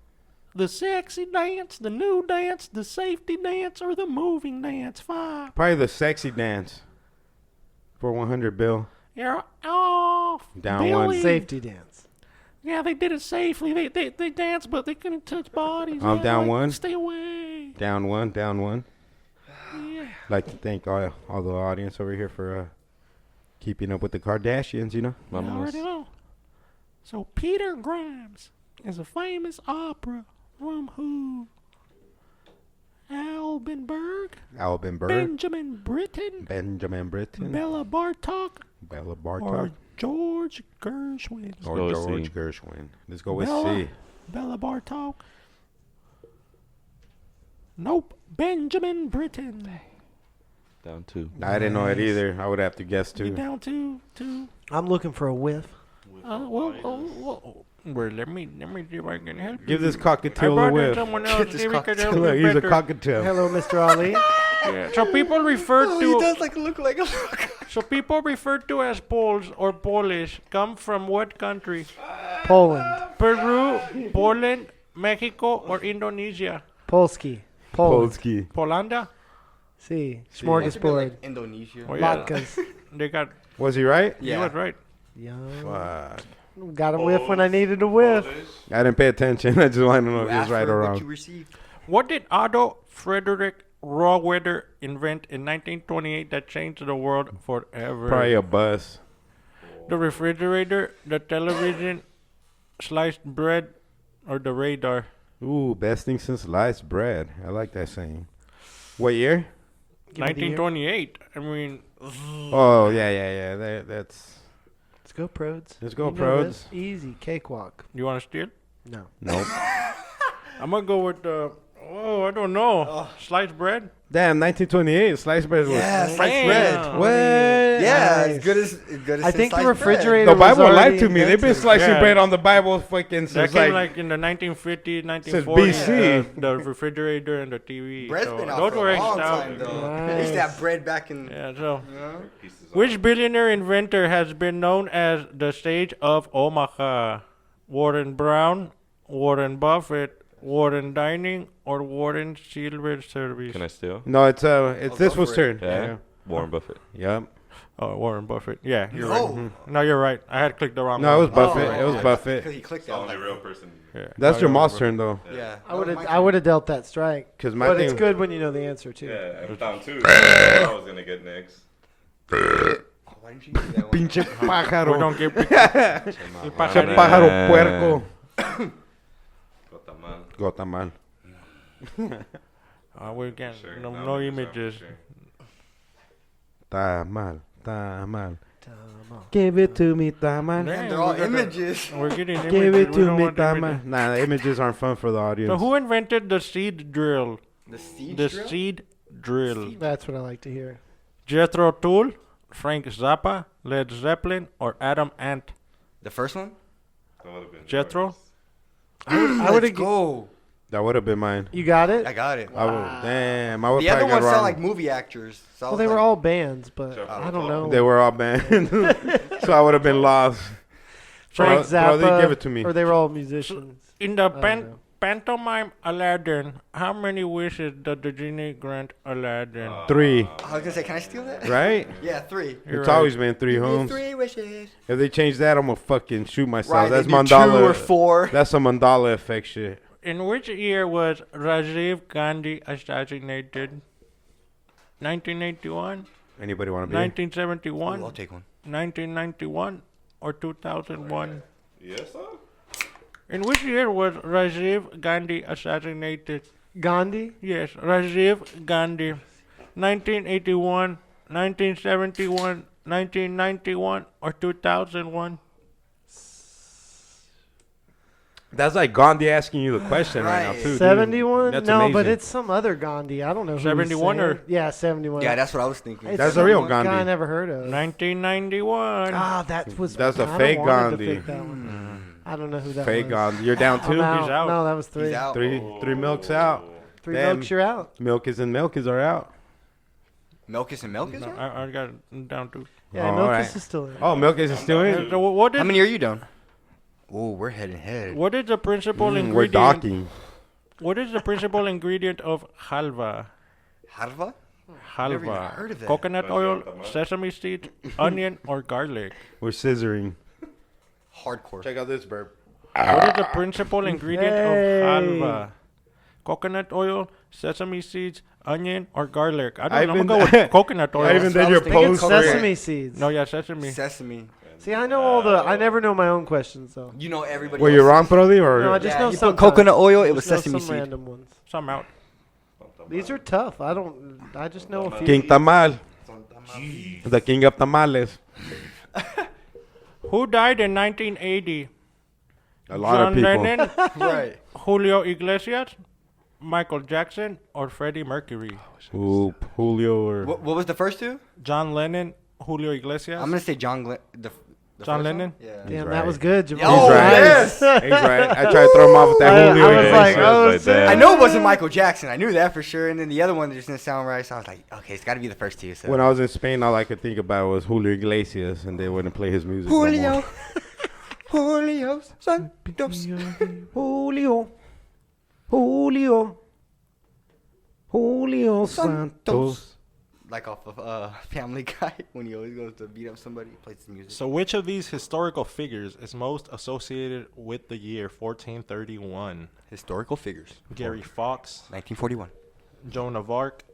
The sexy dance, the nude dance, the safety dance, or the moving dance? 5. Probably the sexy dance. For 100 bill. You're off. Down one. Billy. Safety dance. Yeah, they did it safely. They danced, but they couldn't touch bodies. I'm Yeah, down like, one. Stay away. Down one. Yeah. Like to thank all the audience over here for keeping up with the Kardashians, you know? You already know. So Peter Grimes is a famous opera from who? Albenberg, Albenberg. Benjamin Britten, Benjamin Britten. Bella Bartok, Bella or Bartok. George Gershwin. Or go with George C. Gershwin. Let's go with Bella, C. Bella Bartok. Nope, Benjamin Britten. Down 2. I didn't know it either. I would have to guess You too. down two. I'm looking for a whiff. Well, let me see if I can help you. Give this I cockatiel a brought in whiff. someone else. See if he could help Look, you he's a better. cockatiel. Hello, Mr. Ali. Yeah. So people refer Oh, to he does like look like a. so people referred to as Poles or Polish come from what country? Poland. Peru, Poland, Mexico, or Indonesia? Polski. Poland. Polski. Polanda? See. Like Smorgasbord. Indonesia. Oh, yeah. Latkes. They got Was he right? you Yeah. was right. Yum. Fuck. Got a whiff when I needed a whiff. I didn't pay attention. I just wanted to know You if he was asked right for or what wrong. you received. What did Otto Frederick Rohrwetter invent in 1928 that changed the world forever? Probably a bus. The refrigerator, the television, sliced bread, or the radar? Ooh, best thing since sliced bread. I like that saying. What year? Give me the year. 1928. I mean, Oh, yeah. That's. Let's go, Prods. Let's go, You know Prods. this. Easy. Cakewalk. you want to steal? No. Nope. I'm gonna go with the. Oh, I don't know. Sliced bread. Damn, 1928. Sliced bread was. Yeah, sliced Damn. bread. What? Yeah, Nice. as good as I think the sliced bread. refrigerator The was Bible lied already to me. They've been invented. slicing Yeah. bread on the Bible fucking That since came like. like in the 1950s, Since 1940s. BC. The refrigerator and the TV. Bread's so been out those for were a long established. time, though. Nice. They used to have bread back in. Yeah, so. You know? Which billionaire inventor has been known as the Sage of Omaha? Warren Brown, Warren Buffett, Warren Dining, or Warren Silver Service? Can I steal? No, it's I'll this go was for it. turn. Yeah. Warren Buffett. Yep. Oh, Warren Buffett. Yeah, you're No. right. No, you're right. I had clicked the wrong No, it was one. Buffett. It was Because Buffett. he clicked The that. only Like, real person. Yeah. That's No, your you're moss right. turn though. yeah. I would have dealt that strike. 'Cause my But thing- it's good when you know the answer too. Yeah, I found two. I was gonna get next. Why didn't you do that one? Pinche pájaro. We don't get Pinche pájaro puerco. Guatemala. Guatemala. we can't. Sure. No images. Sure. Tamal. Tamal. Give it to me, Tamal. Damn, They're all we got the- images. We're getting images. Give it We to don't me, want the images. Tamal. Nah, the images aren't fun for the audience. So who invented the seed drill? The siege The drill? seed drill. That's what I like to hear. Jethro Tull, Frank Zappa, Led Zeppelin, or Adam Ant? The first one? That would've been Jethro? I would Let's have. go. That would have been mine. You got it. I got it. I would, damn, I would The other probably ones got sound wrong. like movie actors. So I Well, was they were like, all bands, but Jeff I don't Roll. know. They were all banned, so I would have been lost. Frank Bro, they Zappa, give it to me. or they were all musicians. In the I don't know. pantomime Aladdin, how many wishes did the genie grant Aladdin? 3, I was gonna say, can I steal that? right? Yeah, 3. You're It's right. always been 3 homes. 3 wishes. If they change that, I'm gonna fucking shoot myself. Right, That's they do 2 mandala. or 4. That's some mandala effect shit. In which year was Rajiv Gandhi assassinated? 1981, Anybody want to be? 1971, Ooh, I'll take one. 1991, or 2001? Yes, sir. In which year was Rajiv Gandhi assassinated? Gandhi. Yes, Rajiv Gandhi. 1981, 1971, 1991, or 2001? That's like Gandhi asking you the question right now, Right. too. dude. 71? That's No, but amazing. it's some other Gandhi. I don't know who. 71 he's saying. or- Yeah, 71. Yeah, that's what I was thinking. It's That's the real some Gandhi. guy I never heard of. 1991. Ah, that was. That's the I fake wanted to Gandhi. pick that one. I don't know who that Fake was. Gandhi. You're down I'm 2? out. He's out. No, that was 3. He's out. Three milks out. 3 Damn. milks, you're out. Milkers and milkers are out. Milkis and Milkis? No, I got it down to. Yeah, Oh, Milkus alright. is still in. Oh, milkers is still in? So what How is many are you down? Oh, we're heading head. what is the principal We're ingredient? docking. What is the principal ingredient of halva? Harva? Never even Halva. heard of that. Coconut That's oil, guacamole. sesame seeds, onion, or garlic. We're scissoring. Hardcore. Check out this burp. What is the principal ingredient Hey. of halva? Coconut oil, sesame seeds, onion, or garlic. I don't know. I'm gonna go with coconut oil. I even That's what did I your was thinking. post. Coconut. Sesame seeds. No, yeah, sesame. Sesame. See, I know all the. I never know my own questions though. You know everybody. Were you else's. wrong, Brody? Or No, I just Yeah, know you some put coconut oil, it was Just know sesame some seed. random ones. Some out. These are tough. I don't. I just know a few. King Tamal. The king of tamales. Who died in 1980? A lot John of people. Lennon, Right. Julio Iglesias, Michael Jackson, or Freddie Mercury? Ooh, Julio or... What was the first 2? John Lennon, Julio Iglesias. I'm gonna say John the John first Lennon? one? Yeah. Damn, right. that was good, Jamal. Oh, Nice. yes. He's right. I tried to throw him off with that I Julio. was like, Iglesias. oh, I know it wasn't Michael Jackson. I knew that for sure. And then the other one just didn't sound right. So I was like, okay, it's got to be the first 2. So. When I was in Spain, all I could think about was Julio Iglesias, and they wouldn't play his music no more. Julio Santos. Julio. Julio. Julio Santos. Like off of Family Guy when he always goes to beat up somebody, he plays the music. So which of these historical figures is most associated with the year 1431? Historical figures. Gary Fox, 1941. Joan of Arc,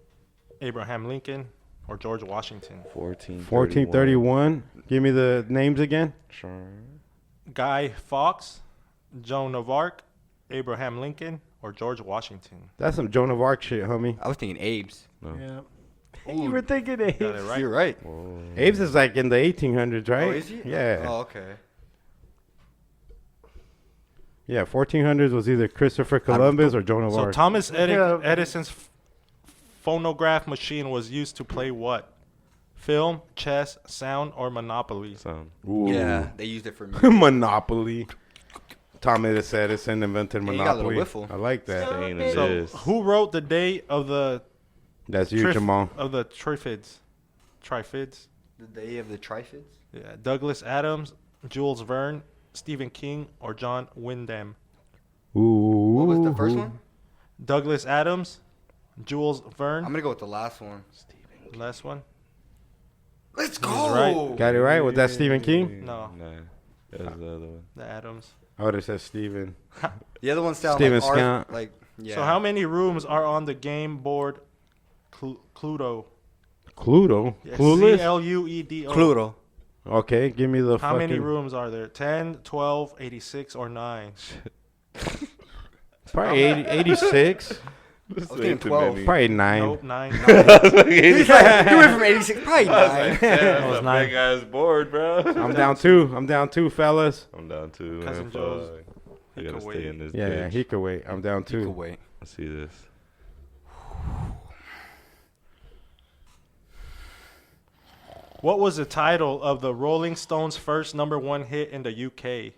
Abraham Lincoln, or George Washington? 1431. Give me the names again. Guy Fawkes, Joan of Arc, Abraham Lincoln, or George Washington? That's some Joan of Arc shit, homie. I was thinking Abe's. Yeah. You were thinking Abe. Got it right. You're right. Abe's is like in the 1800s, right? Oh, is he? Yeah. Oh, okay. Yeah, 1400s was either Christopher Columbus or Joan of So Arc. Thomas Yeah. Edison's phonograph machine was used to play what? Film, chess, sound, or Monopoly? Sound. Ooh. Yeah, they used it for me. Monopoly. Thomas Edison invented Yeah, you got a little Monopoly. whiffle. I like that. Saying it So is. who wrote the day of the That's you, Jamal. Triffids? Triffids? The day of the Trifids? Yeah, Douglas Adams, Jules Verne, Stephen King, or John Wyndham? Ooh. What was the first one? Douglas Adams, Jules Verne. I'm gonna go with the last one. Last one. Let's He's go. right. Got it right? Was that Stephen King? No. Nah, that was the other one. The Adams. I would have said Stephen. The other one sounds Steven like art, Scott. like yeah. So how many rooms are on the game board Cluedo? Cluedo? Yes, Clueless? Cluedo. Cluedo. Okay, give me the How many fucking- rooms are there? 10, 12, 86, or 9? Probably 86. I was thinking 12. Probably 9. Nope, 9. He's like, you went from 86, probably 9. That was a nine. big ass board, bro. I'm down 2, fellas. I'm down 2. Cousin Man, Joe's. fuck. He I gotta could stay wait. in this Yeah, bitch. he could wait. I'm down 2. You could wait. Let's see this. What was the title of the Rolling Stones' first #1 hit in the UK?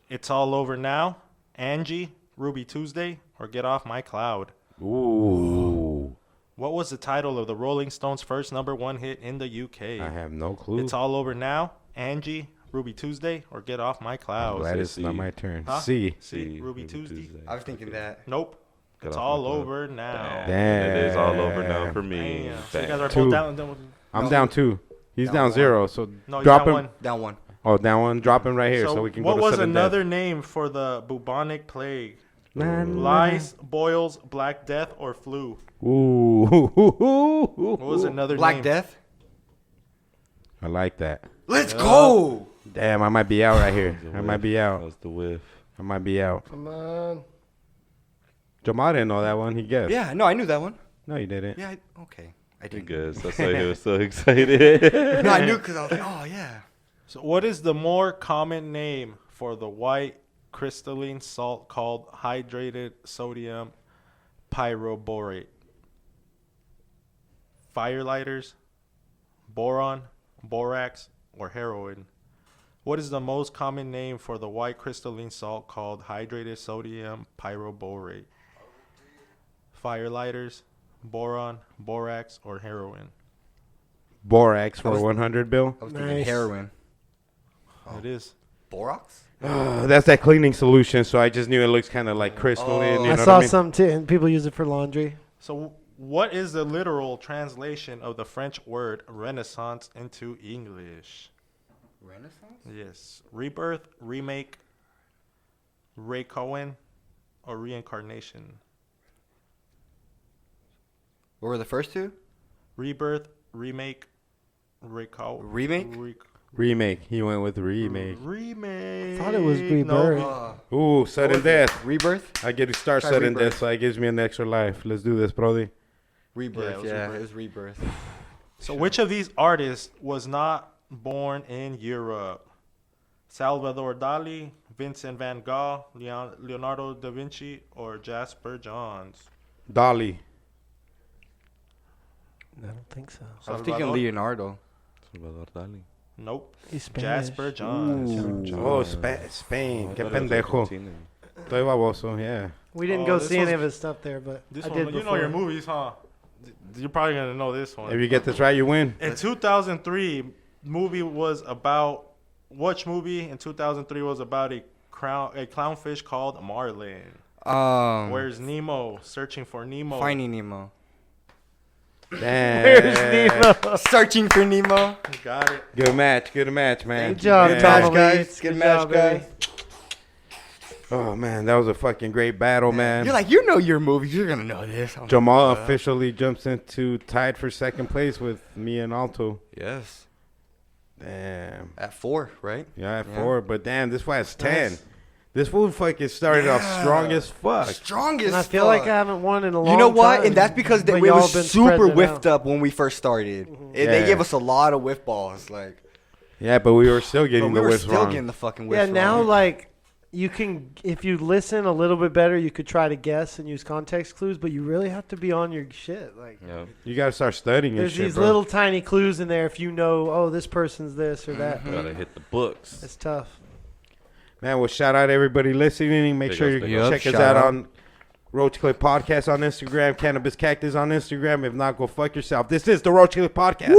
It's All Over Now, Angie, Ruby Tuesday, or Get Off My Cloud? Ooh. What was the title of the Rolling Stones' first #1 hit in the UK? I have no clue. It's All Over Now, Angie, Ruby Tuesday, or Get Off My I'm Cloud? glad it's C. not my turn. Huh? C. See, Ruby Tuesday. I was thinking that. Nope. Get It's Off My All Cloud. Over Now. Damn. It is all over now for me. Damn. So you Bang. guys are Two. both down. I'm down 2. He's Down down one. 0. So No, you're drop down him. one. Down one. Oh, down 1. Drop him right here so, we can what go to was sudden another death. name for the bubonic plague? Nah, nah. Lice, boils, Black Death, or flu? Ooh. What was another Black name? Death. I like that. Let's go. Damn, I might be out right here. I might be That out. was the whiff. I might be out. Come on. Jamal didn't know that one. He guessed. Yeah, no, I knew that one. No, you didn't. Yeah, okay. I I didn't. guess that's why he was so excited. No, I knew because I was like, oh, yeah. So what is the more common name for the white crystalline salt called hydrated sodium pyroborate? Firelighters, boron, borax, or heroin? What is the most common name for the white crystalline salt called hydrated sodium pyroborate? Firelighters, boron, borax, or heroin? Borax I for was- 100, Bill. I was thinking Nice. heroin. It is. Borax? That's that cleaning solution, so I just knew it looks kind of like crystalline. Oh. You know I what saw I mean? some too, and people use it for laundry. So, what is the literal translation of the French word Renaissance into English? Renaissance? Yes. Rebirth, remake, Cohen, or reincarnation? What were the first two? Rebirth, remake, Cohen. Remake? Remake. He went with remake. Remake. I thought it was No, rebirth. Ooh, sudden death. Rebirth? I get to start Try sudden rebirth. death, so it gives me an extra life. Let's do this, Brody. Rebirth, Yeah, yeah. it was It was rebirth. So, which of these artists was not born in Europe? Salvador Dali, Vincent van Gogh, Leonardo da Vinci, or Jasper Johns? Dolly. I don't think so. I was thinking Salvador? Leonardo. Salvador Dali. Nope. He's Spanish. Jasper Johns. Oh, Spain. Qué pendejo. Estoy baboso, yeah. We didn't Oh, go this see any one's- of his stuff there, but This I one, did you before. know your movies, huh? You're probably gonna know this one. If you get this right, you win. In 2003, movie was about which movie in 2003 was about a clownfish called Marlin? Where's Nemo? Searching for Nemo. Finding Nemo. Damn. Where's Nemo? Searching for Nemo. Got it. Good match, man. Good job, Good Tom match, Elise. guys. Good match, job, guys. baby. Oh, man, that was a fucking great battle, man. You're like, you know your movies. You're going to know this. I'm Jamal like, officially jumps into tied for second place with me and Alto. Yes. Damn. At 4, right? Yeah, at Yeah. 4, but damn, this was 10. This fool fucking started off Yeah. strong as fuck. Strongest. And I feel like I haven't won in a long time. You know what? And that's because but we y'all were have been super spreading it whiffed out. up when we first started. They Yeah. gave us a lot of whiff balls. Like, Yeah, but we were still but getting we the were whiffs still wrong. getting the fucking whiffs Yeah, wrong. now like you can, if you listen a little bit better, you could try to guess and use context clues, but you really have to be on your shit. Like, Yeah. You gotta start studying and there's shit, these bro. little tiny clues in there. If you know, oh, this person's this or that, Gotta hit the books. it's tough. Man, well, shout out everybody listening. Make Big sure ups, you big ups. check us Shout out out. on Roach Clip Podcast on Instagram, Cannabis Cactus on Instagram. If not, go fuck yourself. This is the Roach Clip Podcast.